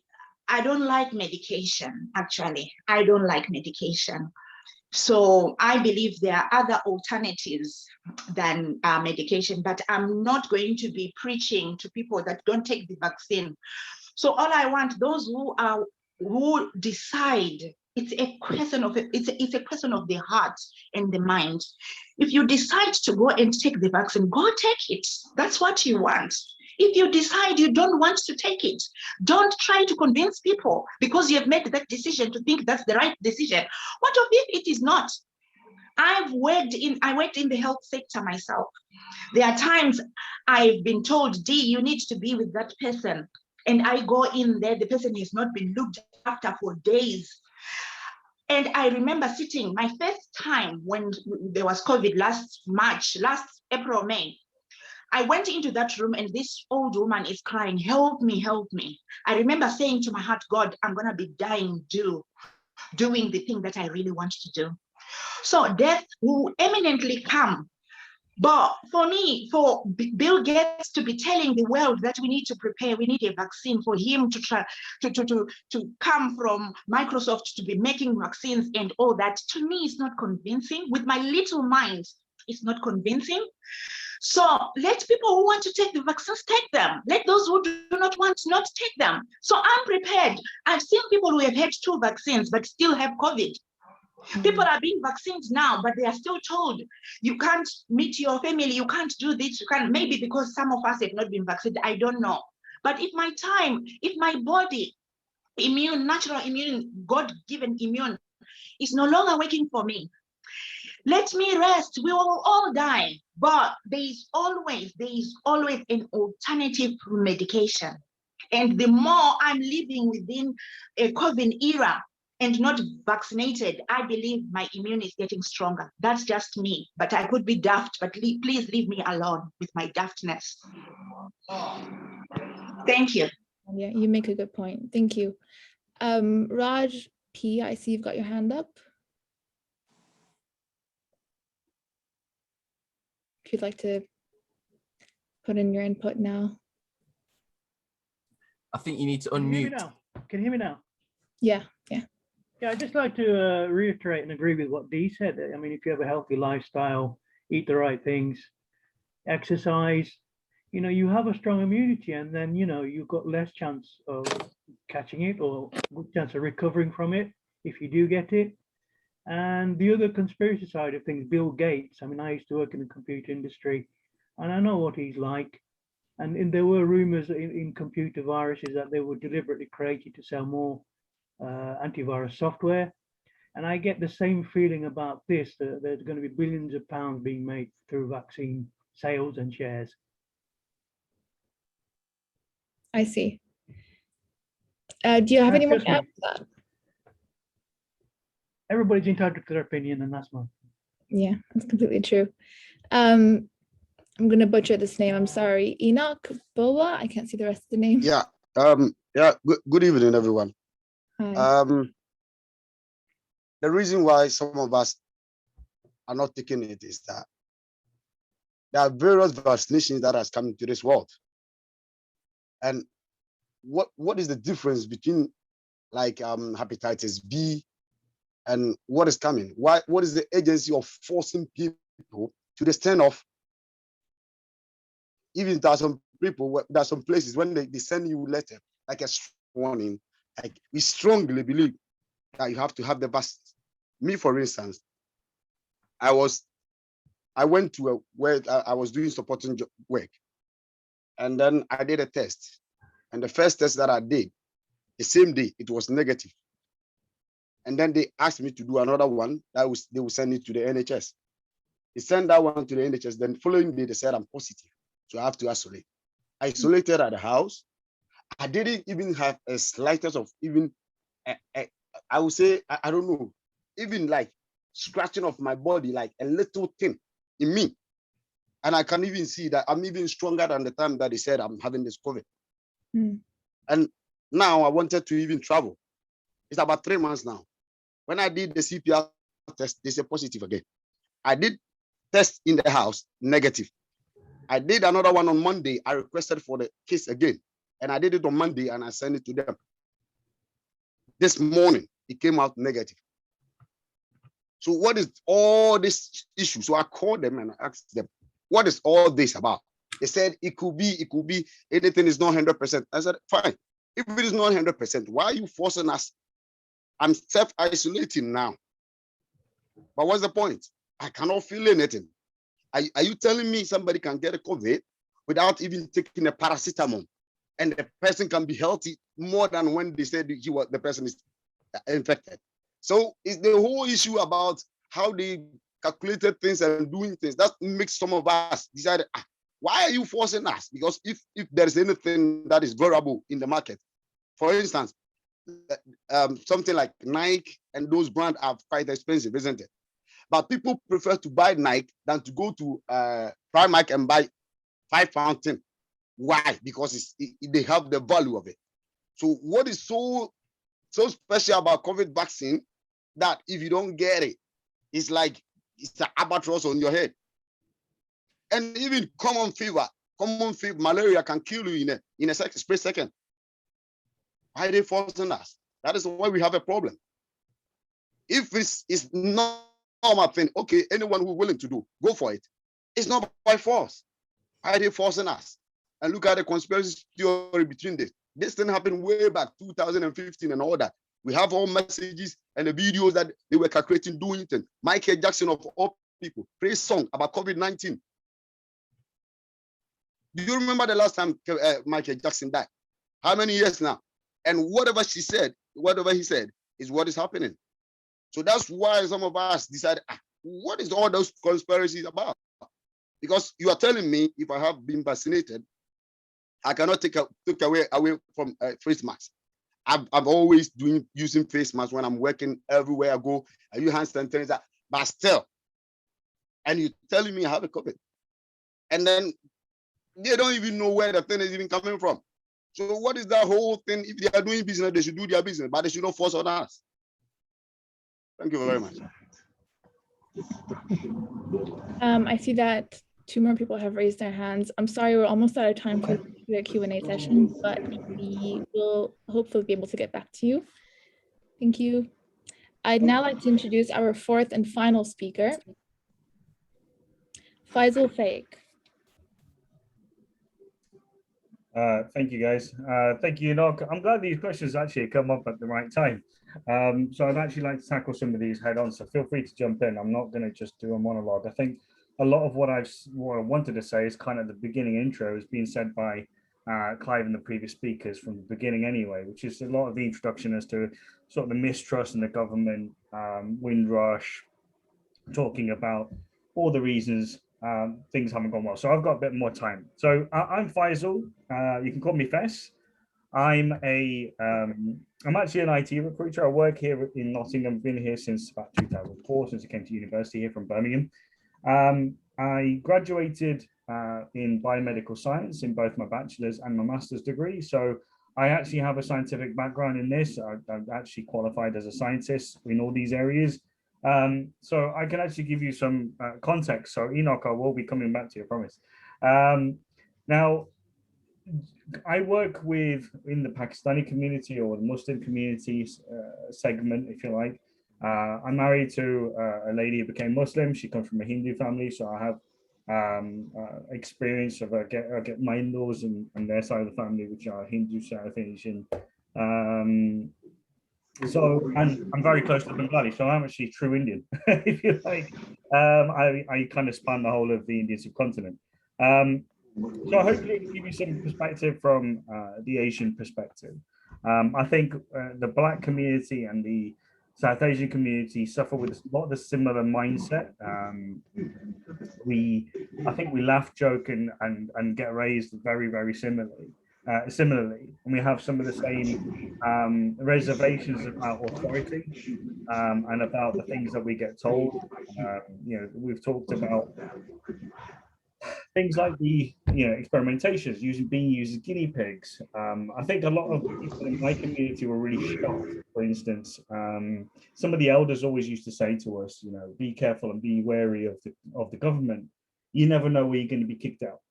don't like medication, actually. I don't like medication. So I believe there are other alternatives than medication, but I'm not going to be preaching to people that don't take the vaccine. So all I want, those who decide, it's a question of the heart and the mind. If you decide to go and take the vaccine, go take it. That's what you want. If you decide you don't want to take it, don't try to convince people because you have made that decision to think that's the right decision. What if it is not? I worked in the health sector myself. There are times I've been told, Dee, you need to be with that person. And I go in there, the person has not been looked after for days. And I remember sitting my first time when there was COVID last April, May. I went into that room and this old woman is crying, help me, help me. I remember saying to my heart, God, I'm going to be dying doing the thing that I really want to do. So death will eminently come But for me, for Bill Gates to be telling the world that we need to prepare, we need a vaccine, for him to try to come from Microsoft to be making vaccines and all that, to me, is not convincing. With my little mind, it's not convincing. So let people who want to take the vaccines take them. Let those who do not want to not take them. So I'm prepared. I've seen people who have had 2 vaccines but still have COVID. People are being vaccinated now, but they are still told you can't meet your family, you can't do this, you can't, maybe because some of us have not been vaccinated, I don't know. But if my body, natural immune, God-given immune, is no longer working for me, let me rest. We will all die. But there is always an alternative medication. And the more I'm living within a COVID era and not vaccinated, I believe my immune is getting stronger. That's just me, but I could be daft, but please leave me alone with my daftness. Thank you. Yeah, you make a good point. Thank you. Raj P, I see you've got your hand up. If you'd like to put in your input now. I think you need to unmute. Can you hear me now? Can you hear me now? Yeah. Yeah, I'd just like to reiterate and agree with what Dee said. I mean, if you have a healthy lifestyle, eat the right things, exercise, you have a strong immunity, and then, you've got less chance of catching it or good chance of recovering from it if you do get it. And the other conspiracy side of things, Bill Gates. I mean, I used to work in the computer industry, and I know what he's like. And there were rumors in computer viruses that they were deliberately created to sell more antivirus software. And I get the same feeling about this, that there's going to be billions of pounds being made through vaccine sales and shares. I see. Do you have any more to add to that? Everybody's entitled to their opinion, and that's mine. Yeah, that's completely true. I'm going to butcher this name. I'm sorry. Enoch Boa. I can't see the rest of the name. Yeah. Good evening, everyone. Hi. The reason why some of us are not taking it is that there are various vaccinations that has come into this world. And what is the difference between like hepatitis B and what is coming? What is the agency of forcing people to the extent of, even there are some people, there are some places when they send you a letter, like a warning, like we strongly believe that you have to have the vaccine. Me, for instance, I went to where I was doing supporting work, and then I did a test. And the first test that I did, the same day, it was negative. And then they asked me to do another one they will send it to the NHS. They sent that one to the NHS. Then following day, they said I'm positive. So I have to isolate. I isolated at the house. I didn't even have a slightest of even, I would say, I don't know, even like scratching of my body, like a little thing in me. And I can even see that I'm even stronger than the time that they said I'm having this COVID. And now I wanted to even travel. It's about 3 months now. When I did the CPR test, they said positive again. I did test in the house, negative. I did another one on Monday. I requested for the case again. And I did it on Monday and I sent it to them. This morning, it came out negative. So what is all this issue? So I called them and I asked them, what is all this about? They said, it could be, anything is not 100%. I said, fine. If it is not 100%, why are you forcing us? I'm self-isolating now. But what's the point? I cannot feel anything. Are you telling me somebody can get a COVID without even taking a paracetamol and the person can be healthy more than when they said the person is infected? So it's the whole issue about how they calculated things and doing things that makes some of us decide, why are you forcing us? Because if there is anything that is variable in the market, for instance, something like Nike and those brands are quite expensive, isn't it? But people prefer to buy Nike than to go to Primark and buy £5 thing. Why? Because they have the value of it. So what is so special about COVID vaccine that if you don't get it, it's like it's an albatross on your head? And even common fever, malaria can kill you in a split second. Why are they forcing us? That is why we have a problem. If it's not normal thing, okay, anyone who's willing to do, go for it. It's not by force. Why are they forcing us? And look at the conspiracy theory between this. This thing happened way back 2015 and all that. We have all messages and the videos that they were calculating doing things. Michael Jackson of all people, praise song about COVID-19. Do you remember the last time Michael Jackson died? How many years now? And whatever he said is what is happening. So that's why some of us decided, what is all those conspiracies about? Because you are telling me if I have been vaccinated, I cannot take away from face masks. I'm always using face masks when I'm working everywhere I go. I use hand sanitizer, but still, and you're telling me I have a COVID, and then they don't even know where the thing is even coming from. So what is that whole thing? If they are doing business, they should do their business, but they should not force on us. Thank you very much. I see that 2 more people have raised their hands. I'm sorry, we're almost out of time for the Q&A session, but we will hopefully be able to get back to you. Thank you. I'd now like to introduce our 4th and final speaker, Faisal Faik. Thank you, guys. Thank you, Enoch. I'm glad these questions actually come up at the right time. So I'd actually like to tackle some of these head on, so feel free to jump in. I'm not going to just do a monologue. I think a lot of what I wanted to say is kind of the beginning intro has been said by Clive and the previous speakers from the beginning anyway, which is a lot of the introduction as to sort of the mistrust in the government, Windrush, talking about all the reasons things haven't gone well. So I've got a bit more time. So I'm Faisal. You can call me Fess. I'm actually an IT recruiter. I work here in Nottingham. I've been here since about 2004, since I came to university here from Birmingham. I graduated in biomedical science in both my bachelor's and my master's degree. So I actually have a scientific background in this. I've actually qualified as a scientist in all these areas. So I can actually give you some context. So Enoch, I will be coming back to you, I promise. Now, I work in the Pakistani community or the Muslim community segment, if you like. I'm married to a lady who became Muslim. She comes from a Hindu family, so I have experience of I get my in-laws and their side of the family, which are Hindu, South Asian. So, and I'm very close to Bengali, so I'm actually true Indian, if you like. I kind of span the whole of the Indian subcontinent. So hopefully give you some perspective from the Asian perspective. I think the Black community and the South Asian community suffer with a lot of the similar mindset. I think we laugh, joke, and get raised very, very similarly. And we have some of the same reservations about authority and about the things that we get told. We've talked about things like the experimentations being used as guinea pigs. I think a lot of people in my community were really shocked. For instance, some of the elders always used to say to us, be careful and be wary of the government. You never know where you're going to be kicked out.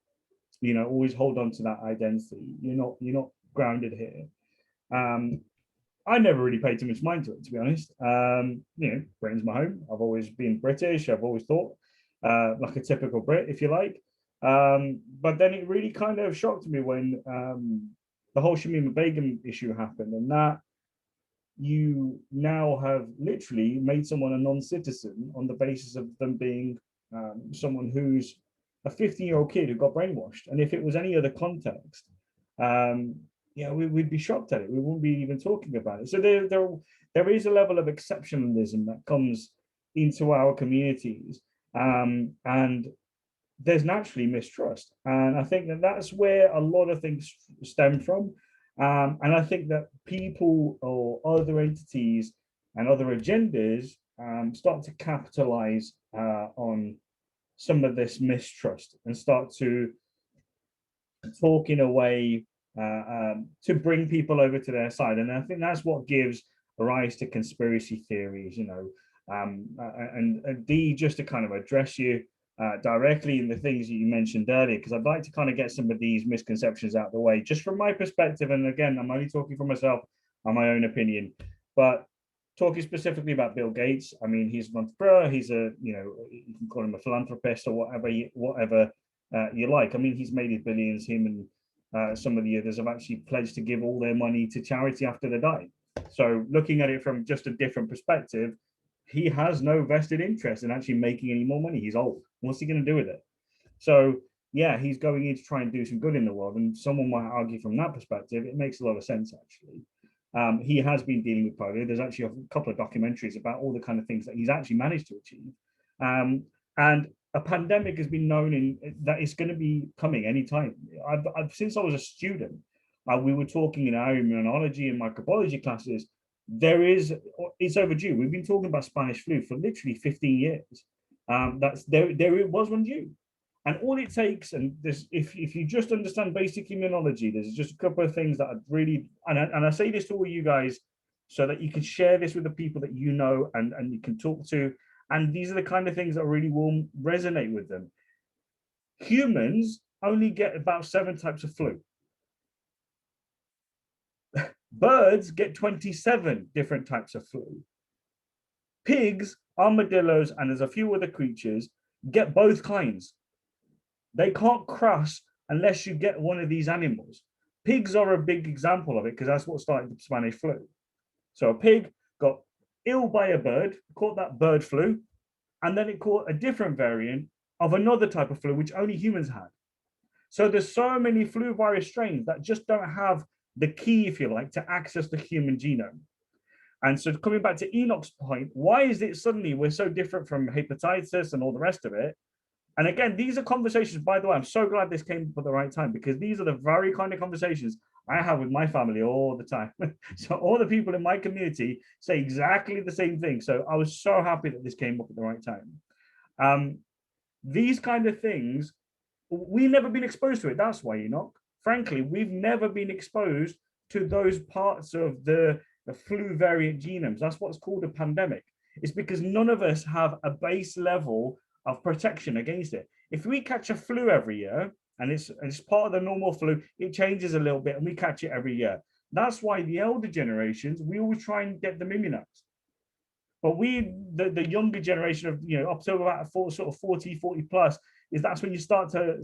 Always hold on to that identity. You're not grounded here. I never really paid too much mind to it, to be honest. Britain's my home. I've always been British. I've always thought like a typical Brit, if you like. But then it really kind of shocked me when the whole Shamima Begum issue happened, and that you now have literally made someone a non-citizen on the basis of them being someone who's a 15-year-old kid who got brainwashed. And if it was any other context, we'd be shocked at it. We wouldn't be even talking about it. So there is a level of exceptionalism that comes into our communities, and there's naturally mistrust. And I think that that's where a lot of things stem from. And I think that people or other entities and other agendas start to capitalize on some of this mistrust and start to talk in a way to bring people over to their side. And I think that's what gives rise to conspiracy theories, and Dee, just to kind of address you, directly in the things that you mentioned earlier, because I'd like to kind of get some of these misconceptions out of the way, just from my perspective. And again, I'm only talking for myself on my own opinion, but talking specifically about Bill Gates, I mean, he's an entrepreneur, he's a, you can call him a philanthropist or whatever you like. I mean, he's made his billions. Him and some of the others have actually pledged to give all their money to charity after they die. So looking at it from just a different perspective, he has no vested interest in actually making any more money. He's old. What's he going to do with it? So yeah, he's going in to try and do some good in the world. And someone might argue from that perspective, it makes a lot of sense, actually. He has been dealing with polio. There's actually a couple of documentaries about all the kind of things that he's actually managed to achieve. And a pandemic has been known that it's going to be coming anytime. Since I was a student, we were talking in our immunology and microbiology classes. It's overdue. We've been talking about Spanish flu for literally 15 years. There it was one due. And all it takes, and this, if you just understand basic immunology, there's just a couple of things that are really, and I say this to all you guys so that you can share this with the people that you know and you can talk to. And these are the kind of things that really will resonate with them. Humans only get about 7 types of flu. Birds get 27 different types of flu. Pigs, armadillos, and there's a few other creatures get both kinds. They can't cross unless you get one of these animals. Pigs are a big example of it because that's what started the Spanish flu. So a pig got ill by a bird, caught that bird flu, and then it caught a different variant of another type of flu, which only humans had. So there's so many flu virus strains that just don't have the key, if you like, to access the human genome. And so coming back to Enoch's point, why is it suddenly we're so different from hepatitis and all the rest of it? And again, these are conversations, by the way, I'm so glad this came up at the right time, because these are the very kind of conversations I have with my family all the time. So all the people in my community say exactly the same thing. So I was so happy that this came up at the right time. These kind of things, we've never been exposed to it. That's why, Enoch. Frankly, we've never been exposed to those parts of the flu variant genomes. That's what's called a pandemic. It's because none of us have a base level of protection against it. If we catch a flu every year, and it's part of the normal flu, it changes a little bit and we catch it every year. That's why the elder generations, we always try and get them immunized. But the younger generation of, up to about sort of 40 plus, that's when you start to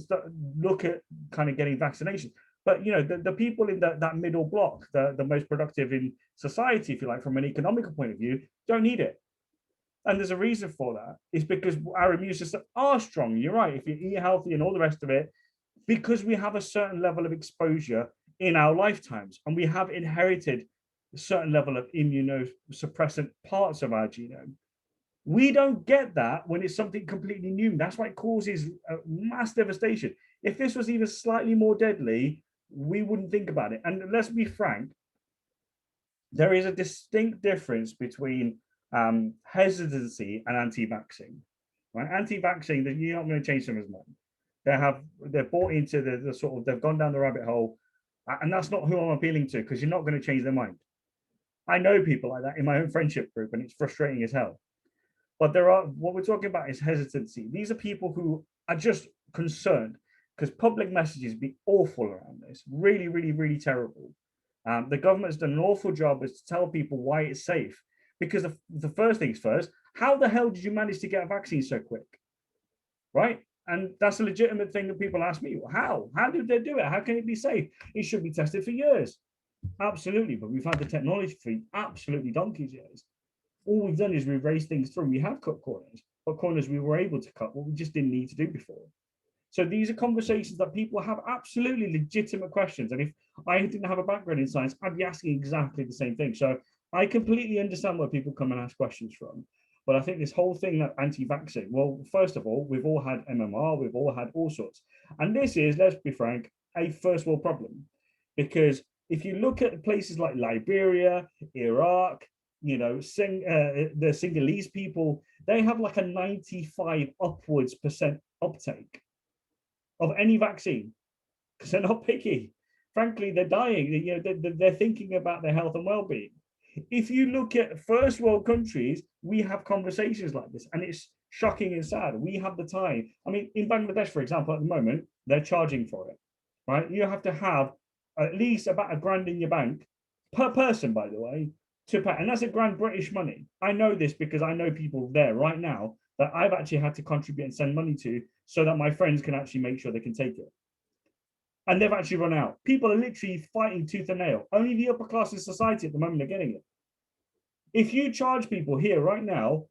look at kind of getting vaccination. But the people in that middle block, the most productive in society, if you like, from an economical point of view, don't need it. And there's a reason for that. It's because our immune system are strong. You're right. If you eat healthy and all the rest of it, because we have a certain level of exposure in our lifetimes, and we have inherited a certain level of immunosuppressant parts of our genome. We don't get that when it's something completely new. That's why it causes mass devastation. If this was even slightly more deadly, we wouldn't think about it. And let's be frank, there is a distinct difference between hesitancy and anti-vaccine. Right? Anti-vaccine, you're not going to change someone's mind. They're bought into the sort of, they've gone down the rabbit hole, and that's not who I'm appealing to, because you're not going to change their mind. I know people like that in my own friendship group, and it's frustrating as hell. But what we're talking about is hesitancy. These are people who are just concerned because public messages be awful around this, really, really, really terrible. The government's done an awful job is to tell people why it's safe. Because the first things first, how the hell did you manage to get a vaccine so quick? Right? And that's a legitimate thing that people ask me. How? How did they do it? How can it be safe? It should be tested for years. Absolutely. But we've had the technology for absolutely donkey's years. All we've done is we've raised things through. We have cut corners, but corners we were able to cut what we just didn't need to do before. So these are conversations that people have absolutely legitimate questions. And if I didn't have a background in science, I'd be asking exactly the same thing. So I completely understand where people come and ask questions from. But I think this whole thing that anti-vaccine, well, first of all, we've all had MMR, we've all had all sorts. And this is, let's be frank, a first world problem. Because if you look at places like Liberia, Iraq, the Sinhalese people, they have like a 95 upwards % uptake of any vaccine because they're not picky. Frankly, they're dying. They're thinking about their health and well-being. If you look at first world countries, we have conversations like this, and shocking and sad. We have the time. I mean, in Bangladesh, for example, at the moment, they're charging for it, right? You have to have at least about £1,000 in your bank per person, by the way, to pay. And that's £1,000 British money. I know this because I know people there right now that I've actually had to contribute and send money to so that my friends can actually make sure they can take it. And they've actually run out. People are literally fighting tooth and nail. Only the upper class of society at the moment are getting it. If you charge people here right now,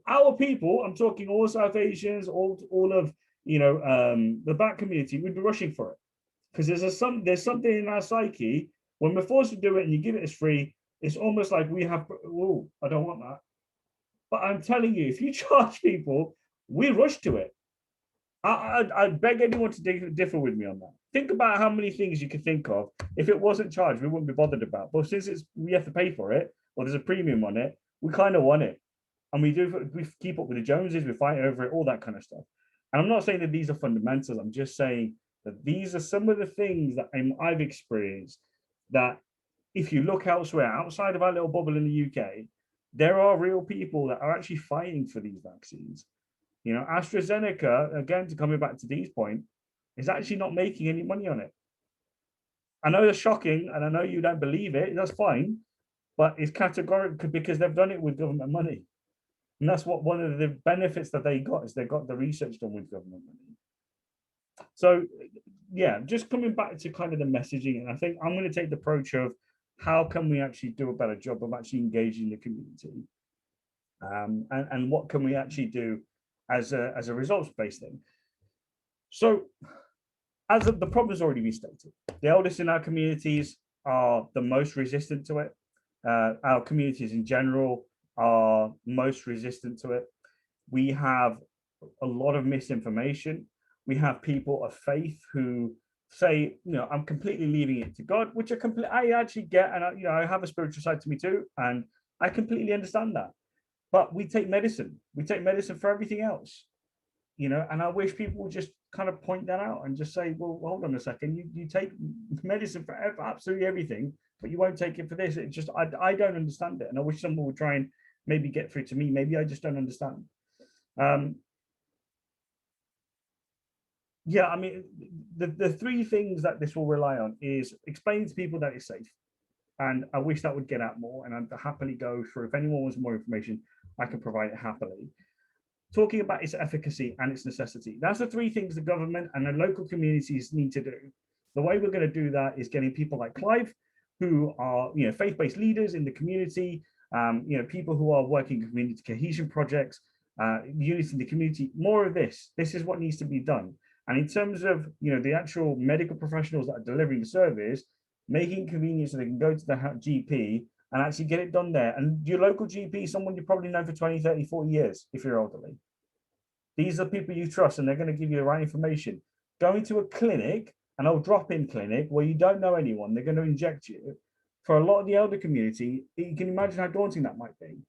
our people, I'm talking all South Asians, all of, you know, the black community, would be rushing for it. Because there's something in our psyche, when we're forced to do it and you give it as free, it's almost like we have, oh, I don't want that. But I'm telling you, if you charge people, we rush to it. I beg anyone to differ with me on that. Think about how many things you could think of. If it wasn't charged, we wouldn't be bothered about. But since we have to pay for it, or there's a premium on it, we kind of want it. And we keep up with the Joneses, we fight over it, all that kind of stuff. And I'm not saying that these are fundamentals. I'm just saying that these are some of the things that I've experienced, that if you look elsewhere, outside of our little bubble in the UK, there are real people that are actually fighting for these vaccines. You know, AstraZeneca, again, to coming back to Dee's point, is actually not making any money on it. I know it's shocking, and I know you don't believe it, that's fine, but it's categorical because they've done it with government money. And that's what one of the benefits that they got is they got the research done with government money. So yeah, just coming back to kind of the messaging, and I think I'm going to take the approach of how can we actually do a better job of actually engaging the community, and what can we actually do as a results-based thing. So as the problem's already been stated, the eldest in our communities are the most resistant to it. Our communities in general are most resistant to it. We have a lot of misinformation. We have people of faith who say, you know, I'm completely leaving it to God, which I actually get, and I have a spiritual side to me too, and I completely understand that. But we take medicine. We take medicine for everything else, you know, and I wish people would just kind of point that out and just say, well, hold on a second, you take medicine for absolutely everything, but you won't take it for this. It just, I don't understand it. And I wish someone would try and maybe get through to me. Maybe I just don't understand. Yeah, I mean, the three things that this will rely on is explaining to people that it's safe. And I wish that would get out more, and I'd happily go through. If anyone wants more information, I can provide it happily. Talking about its efficacy and its necessity. That's the three things the government and the local communities need to do. The way we're going to do that is getting people like Clive, who are, you know, faith-based leaders in the community, you know, people who are working community cohesion projects, unity in the community. More of this. This is what needs to be done. And in terms of, you know, the actual medical professionals that are delivering the service, making it convenient so they can go to the GP and actually get it done there. And your local GP, someone you probably know for 20, 30, 40 years, if you're elderly. These are people you trust, and they're going to give you the right information. Going to a clinic, an old drop-in clinic where you don't know anyone, they're going to inject you. For a lot of the elder community, you can imagine how daunting that might be,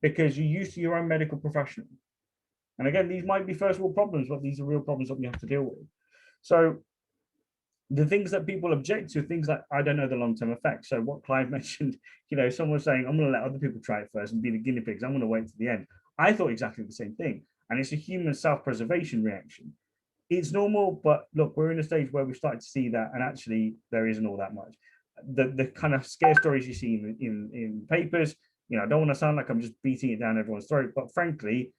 because you're used to your own medical professional. And again, these might be first world problems, but these are real problems that we have to deal with. So the things that people object to, things like, I don't know the long-term effects. So what Clive mentioned, you know, someone saying, I'm going to let other people try it first and be the guinea pigs. I'm going to wait to the end. I thought exactly the same thing. And it's a human self-preservation reaction. It's normal, but look, we're in a stage where we've started to see that, and actually there isn't all that much. The kind of scare stories you see in papers, you know, I don't want to sound like I'm just beating it down everyone's throat, but frankly,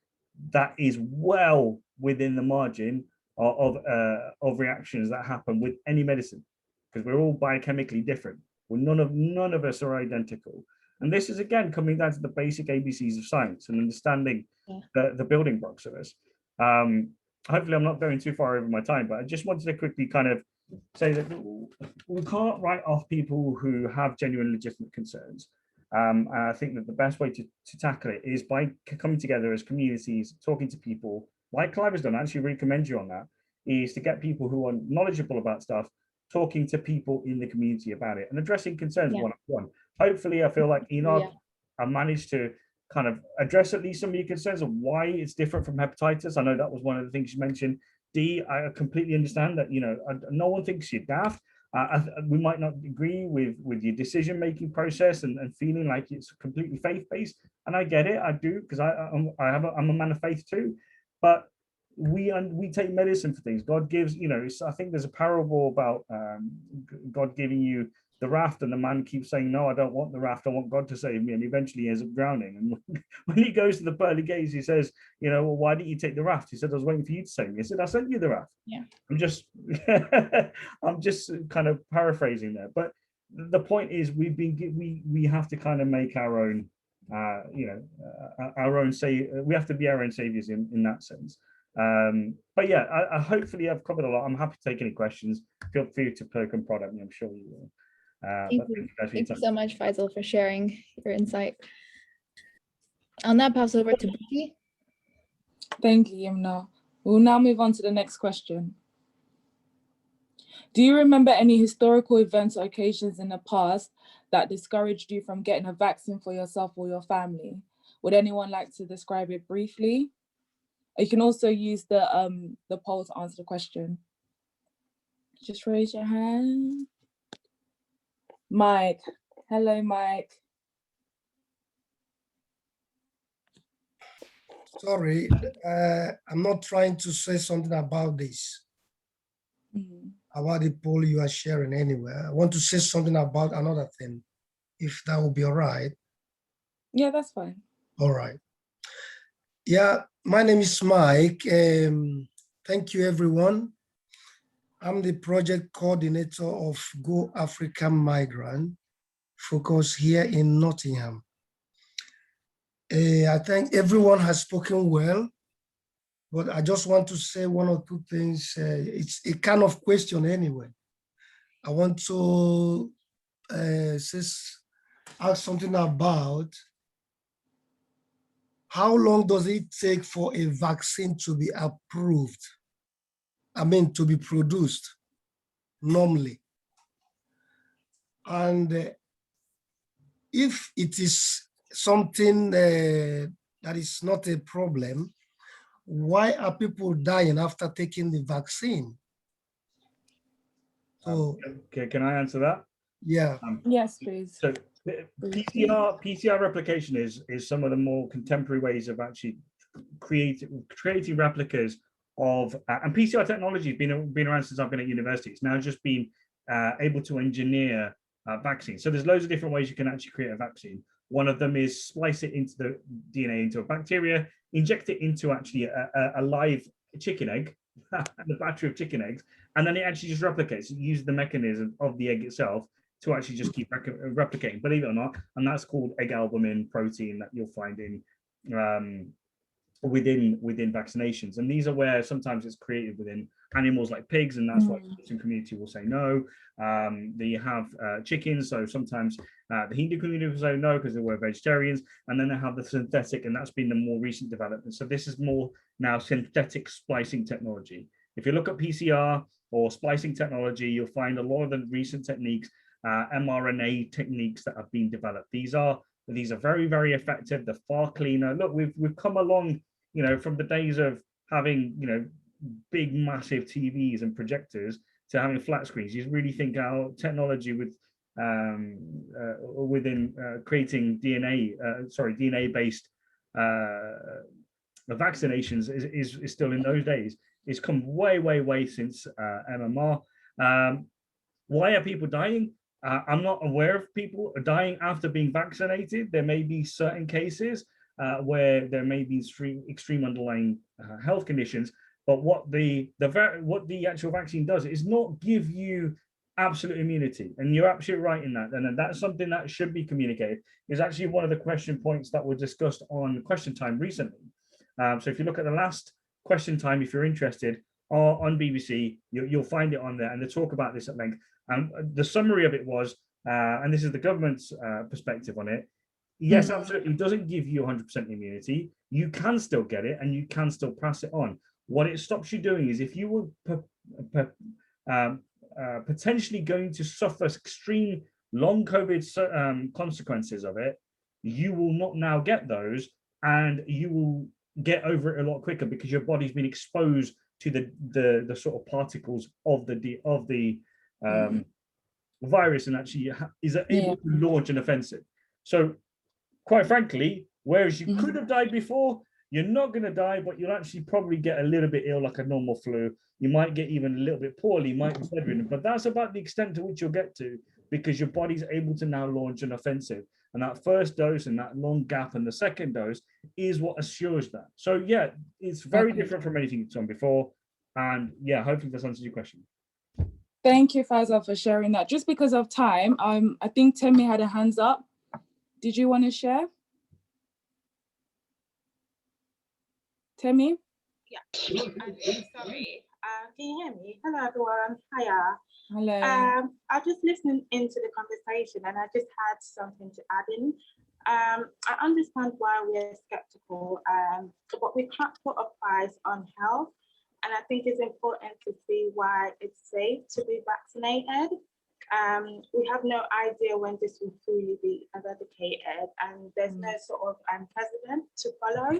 that is well within the margin of reactions that happen with any medicine, because we're all biochemically different. Well, none of us are identical. And this is, again, coming down to the basic ABCs of science and understanding the building blocks of us. Hopefully I'm not going too far over my time, but I just wanted to quickly kind of say that we can't write off people who have genuine legitimate concerns. And I think that the best way to tackle it is by coming together as communities, talking to people, like Clive has done. I actually really commend you on that, is to get people who are knowledgeable about stuff, talking to people in the community about it and addressing concerns one-on-one. Hopefully, I feel like Enoch, I managed to kind of address at least some of your concerns of why it's different from hepatitis. I know that was one of the things you mentioned. Dee, I completely understand that, you know, no one thinks you're daft. We might not agree with your decision-making process and feeling like it's completely faith-based, and I get it, I do, because I'm a man of faith too. But we take medicine for things. God gives, you know, I think there's a parable about God giving you the raft, and the man keeps saying, no, I don't want the raft, I want God to save me, and eventually he ends up drowning. And when he goes to the pearly gates, he says, you know, well, why didn't you take the raft? He said, I was waiting for you to save me. I said, I sent you the raft. Yeah. I'm just I'm just kind of paraphrasing there, but the point is we have to kind of make our own you know, our own we have to be our own saviors in that sense. But yeah, I hopefully I've covered a lot. I'm happy to take any questions. Feel free to poke and prod at me, I'm sure you will. Thank you so much, Faisal, for sharing your insight. I'll now pass over to Vicky. Thank you, Yumna. We'll now move on to the next question. Do you remember any historical events or occasions in the past that discouraged you from getting a vaccine for yourself or your family? Would anyone like to describe it briefly? You can also use the poll to answer the question. Just raise your hand. Mike. Hello, Mike. Sorry, I'm not trying to say something about this, about the poll you are sharing anywhere. I want to say something about another thing, if that will be all right. Yeah, that's fine. All right. Yeah, my name is Mike. Thank you, everyone. I'm the project coordinator of Go African Migrant, focus here in Nottingham. I think everyone has spoken well, but I just want to say one or two things. It's a kind of question anyway. I want to ask something about how long does it take for a vaccine to be approved? I mean, to be produced normally. And if it is something that is not a problem, why are people dying after taking the vaccine? So, okay, can I answer that? Yeah. Yes, please. So PCR replication is some of the more contemporary ways of actually creating replicas of, and PCR technology has been around since I've been at university. It's now just been able to engineer vaccines. So there's loads of different ways you can actually create a vaccine. One of them is splice it into the DNA into a bacteria, inject it into actually a live chicken egg, the battery of chicken eggs, and then it actually just replicates. It uses the mechanism of the egg itself to actually just keep replicating, believe it or not, and that's called egg albumin protein that you'll find in within vaccinations. And these are where sometimes it's created within animals like pigs, and that's why the Muslim community will say no. They have chickens, so sometimes the Hindu community will say no because they were vegetarians, and then they have the synthetic, and that's been the more recent development. So this is more now synthetic splicing technology. If you look at PCR or splicing technology, you'll find a lot of the recent techniques, mRNA techniques that have been developed. These are very, very effective. They're far cleaner. Look, we've come along, you know, from the days of having, you know, big, massive TVs and projectors to having flat screens. You really think our technology with within creating DNA-based vaccinations is still in those days. It's come way, way, way since MMR. Why are people dying? I'm not aware of people dying after being vaccinated. There may be certain cases where there may be extreme underlying health conditions, but what the actual vaccine does is not give you absolute immunity, and you're absolutely right in that. And that's something that should be communicated. Is actually one of the question points that were discussed on Question Time recently. So if you look at the last Question Time, if you're interested, on BBC, you'll find it on there, and they talk about this at length. And the summary of it was, and this is the government's perspective on it, yes, absolutely, it doesn't give you 100% immunity. You can still get it, and you can still pass it on. What it stops you doing is, if you were potentially going to suffer extreme long COVID consequences of it, you will not now get those, and you will get over it a lot quicker because your body's been exposed to the sort of particles of the virus and actually is able to launch an offensive. So quite frankly, whereas you could have died before, you're not going to die, but you'll actually probably get a little bit ill like a normal flu. You might get even a little bit poorly, you might be bedridden, but that's about the extent to which you'll get to, because your body's able to now launch an offensive. And that first dose and that long gap and the second dose is what assures that. So yeah, it's very different from anything you've done before. And yeah, hopefully this answers your question. Thank you, Faisal, for sharing that. Just because of time, I think Temi had a hands up. Did you want to share? Temi? Yeah, sorry. Can you hear me? Hello, everyone. Hiya. Hello. I was just listening into the conversation and I just had something to add in. I understand why we're skeptical, but we can't put a price on health. And I think it's important to see why it's safe to be vaccinated. We have no idea when this will fully be eradicated, and there's no sort of precedent to follow.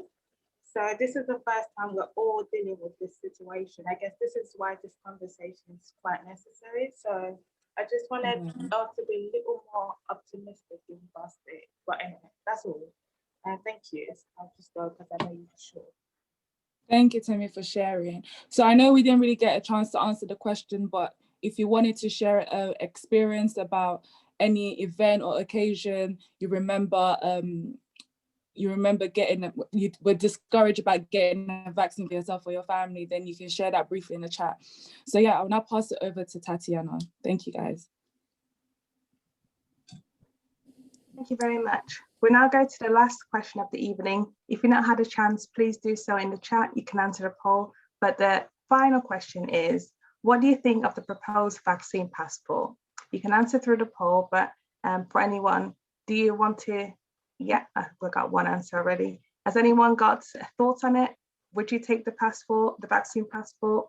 So this is the first time we're all dealing with this situation. I guess this is why this conversation is quite necessary. So I just wanted us to be a little more optimistic in it. But anyway, that's all. Thank you. I'll just go because I know you're sure. Thank you, Temi, for sharing. So I know we didn't really get a chance to answer the question, but if you wanted to share an experience about any event or occasion you remember getting, you were discouraged about getting a vaccine for yourself or your family, then you can share that briefly in the chat. So yeah, I'll now pass it over to Tatiana. Thank you, guys. Thank you very much. We'll now go to the last question of the evening. If you've not had a chance, please do so in the chat. You can answer the poll. But the final question is, what do you think of the proposed vaccine passport? You can answer through the poll, but for anyone, do you want to, yeah, we got one answer already. Has anyone got thoughts on it? Would you take the passport, the vaccine passport?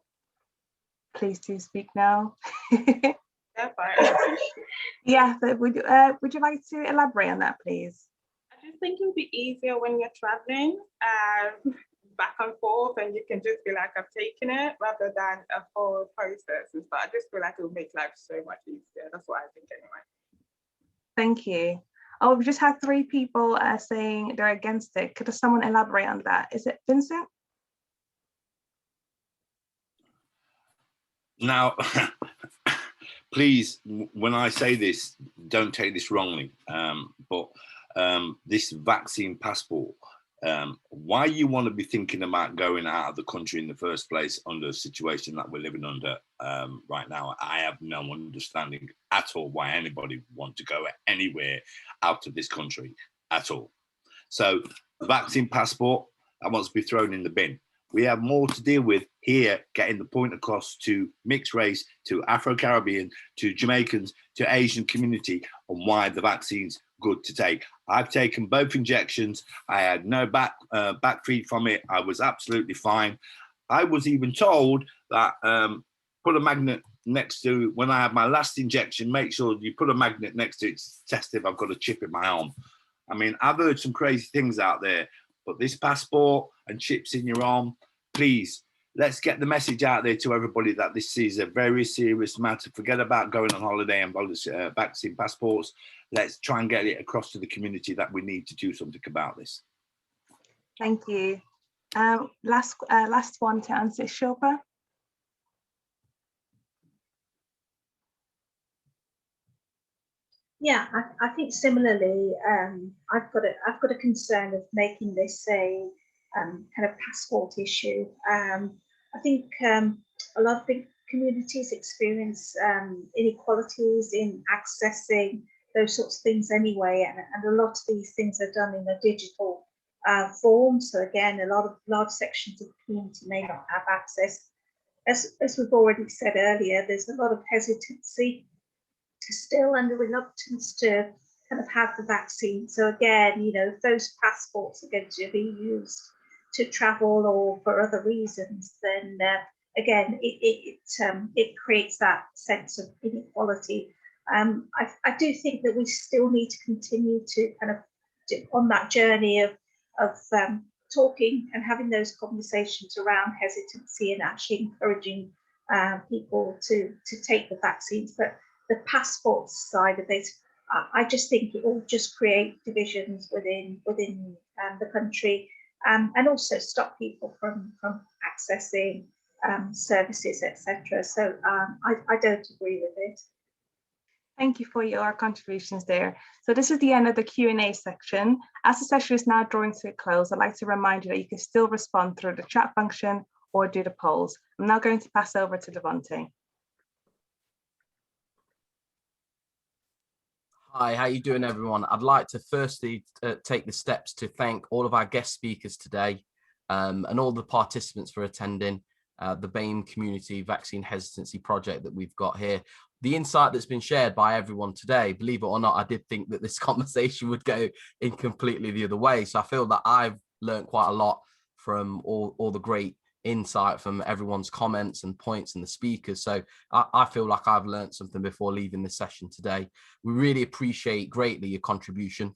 Please do speak now. Yeah, but would you like to elaborate on that, please? I just think it would be easier when you're traveling back and forth, and you can just be like, I've taken it, rather than a whole process and stuff. I just feel like it would make life so much easier. That's what I think anyway. Thank you. Oh, we've just had 3 people saying they're against it. Could someone elaborate on that? Is it Vincent? Now, please, when I say this, don't take this wrongly, but this vaccine passport, why you want to be thinking about going out of the country in the first place under a situation that we're living under right now, I have no understanding at all why anybody would want to go anywhere out of this country at all. So the vaccine passport, that wants to be thrown in the bin. We have more to deal with here, getting the point across to mixed race, to Afro-Caribbean, to Jamaicans, to Asian community, on why the vaccine's good to take. I've taken both injections. I had no back feed from it. I was absolutely fine. I was even told that put a magnet next to, when I had my last injection, make sure you put a magnet next to it to test if I've got a chip in my arm. I mean, I've heard some crazy things out there, but this passport and chips in your arm, please, let's get the message out there to everybody that this is a very serious matter. Forget about going on holiday and vaccine passports. Let's try and get it across to the community that we need to do something about this. Thank you. Last one to answer, Shilpa. Yeah, I think similarly, I've got a concern of making this a kind of passport issue. I think a lot of big communities experience inequalities in accessing those sorts of things anyway, and a lot of these things are done in a digital form. So again, a lot of large sections of the community may not have access. As we've already said earlier, there's a lot of hesitancy still, and the reluctance to kind of have the vaccine. So again, you know, if those passports are going to be used to travel or for other reasons, then again, it creates that sense of inequality. I do think that we still need to continue to kind of on that journey of talking and having those conversations around hesitancy and actually encouraging people to take the vaccines. But the passport side of it, I just think it will just create divisions within the country, and also stop people from accessing services, etc. So I don't agree with it. Thank you for your contributions there. So this is the end of the Q&A section. As the session is now drawing to a close, I'd like to remind you that you can still respond through the chat function or do the polls. I'm now going to pass over to Devonte. Hi, how you doing, everyone? I'd like to firstly take the steps to thank all of our guest speakers today and all the participants for attending the BAME Community Vaccine Hesitancy project that we've got here. The insight that's been shared by everyone today, believe it or not, I did think that this conversation would go in completely the other way. So I feel that I've learned quite a lot from all the great insight from everyone's comments and points and the speakers. So I feel like I've learned something before leaving the session today. We really appreciate greatly your contribution. I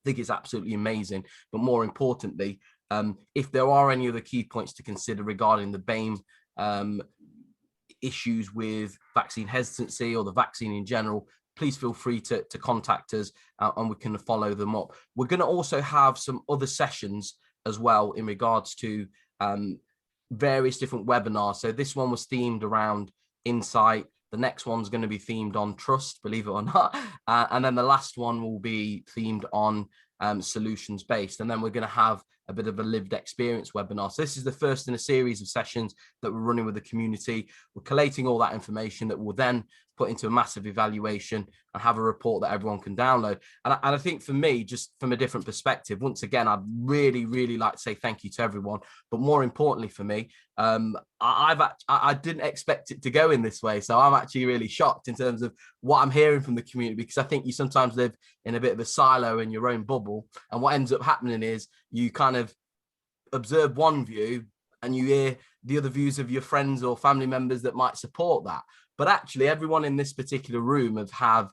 think it's absolutely amazing. But more importantly, if there are any other key points to consider regarding the BAME issues with vaccine hesitancy or the vaccine in general, please feel free to contact us and we can follow them up. We're going to also have some other sessions as well in regards to various different webinars. So this one was themed around insight. The next one's going to be themed on trust, believe it or not. And then the last one will be themed on solutions based. And then we're going to have a bit of a lived experience webinar. So this is the first in a series of sessions that we're running with the community. We're collating all that information that we'll then put into a massive evaluation and have a report that everyone can download. And I think for me, just from a different perspective, once again, I'd really, really like to say thank you to everyone. But more importantly for me, I didn't expect it to go in this way. So I'm actually really shocked in terms of what I'm hearing from the community, because I think you sometimes live in a bit of a silo in your own bubble. And what ends up happening is you kind of observe one view and you hear the other views of your friends or family members that might support that. But actually everyone in this particular room have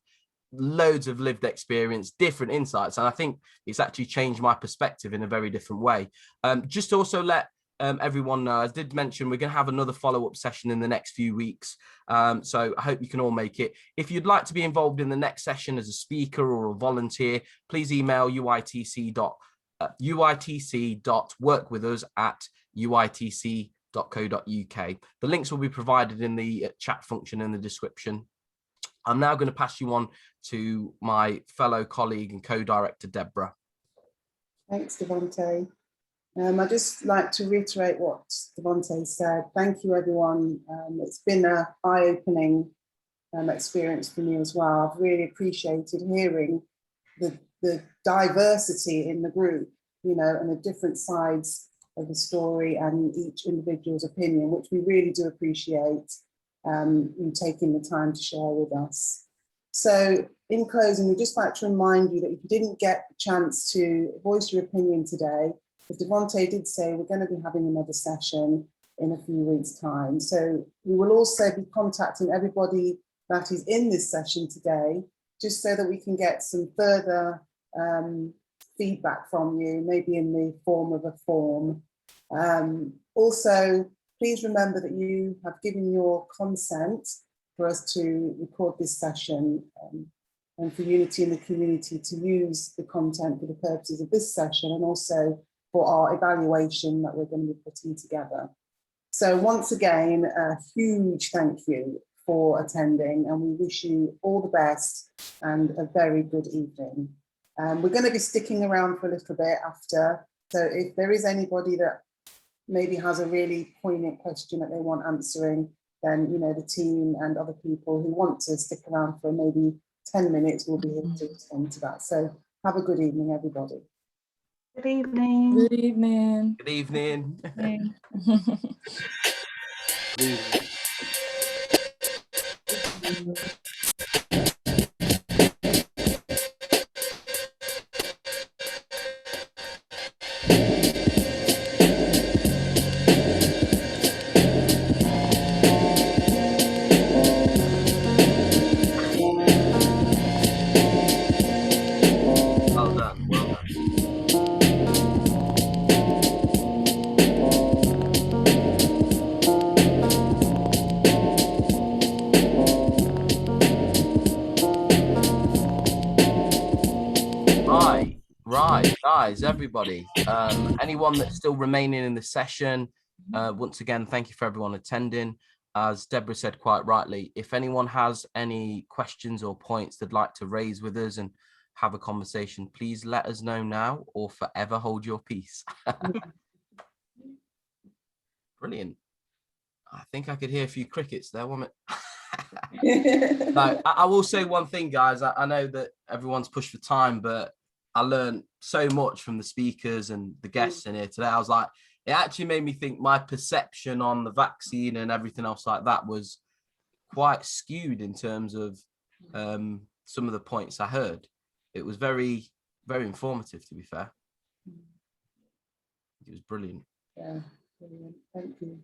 loads of lived experience, different insights. And I think it's actually changed my perspective in a very different way. Just to also let everyone know, as I did mention, we're going to have another follow-up session in the next few weeks. So I hope you can all make it. If you'd like to be involved in the next session as a speaker or a volunteer, please email uitc.workwithus@uitc.co.uk. The links will be provided in the chat function in the description. I'm now going to pass you on to my fellow colleague and co-director, Deborah. Thanks, Devonte. I'd just like to reiterate what Devonte said. Thank you, everyone. It's been an eye-opening experience for me as well. I've really appreciated hearing the diversity in the group, you know, and the different sides of the story and each individual's opinion, which we really do appreciate you taking the time to share with us. So in closing, we'd just like to remind you that if you didn't get the chance to voice your opinion today, as Devonte did say, we're going to be having another session in a few weeks' time. So we will also be contacting everybody that is in this session today, just so that we can get some further feedback from you, maybe in the form of a form. Also, please remember that you have given your consent for us to record this session and for Unity in the community to use the content for the purposes of this session and also for our evaluation that we're going to be putting together. So once again, a huge thank you for attending, and we wish you all the best and a very good evening. We're going to be sticking around for a little bit after, so if there is anybody that maybe has a really poignant question that they want answering, then you know the team and other people who want to stick around for maybe 10 minutes will be able to respond to that. So have a good evening, everybody. Good evening. Good evening. Good evening. Good evening. guys, everybody, anyone that's still remaining in the session, once again, thank you for everyone attending. As Deborah said quite rightly, if anyone has any questions or points they'd like to raise with us and have a conversation, please let us know now or forever hold your peace. Brilliant. I think I could hear a few crickets there, wasn't it? No, I will say one thing, guys. I know that everyone's pushed for time, but I learned so much from the speakers and the guests in here today. I was like, it actually made me think my perception on the vaccine and everything else like that was quite skewed in terms of some of the points I heard. It was very, very informative, to be fair. It was brilliant. Yeah, brilliant. Thank you.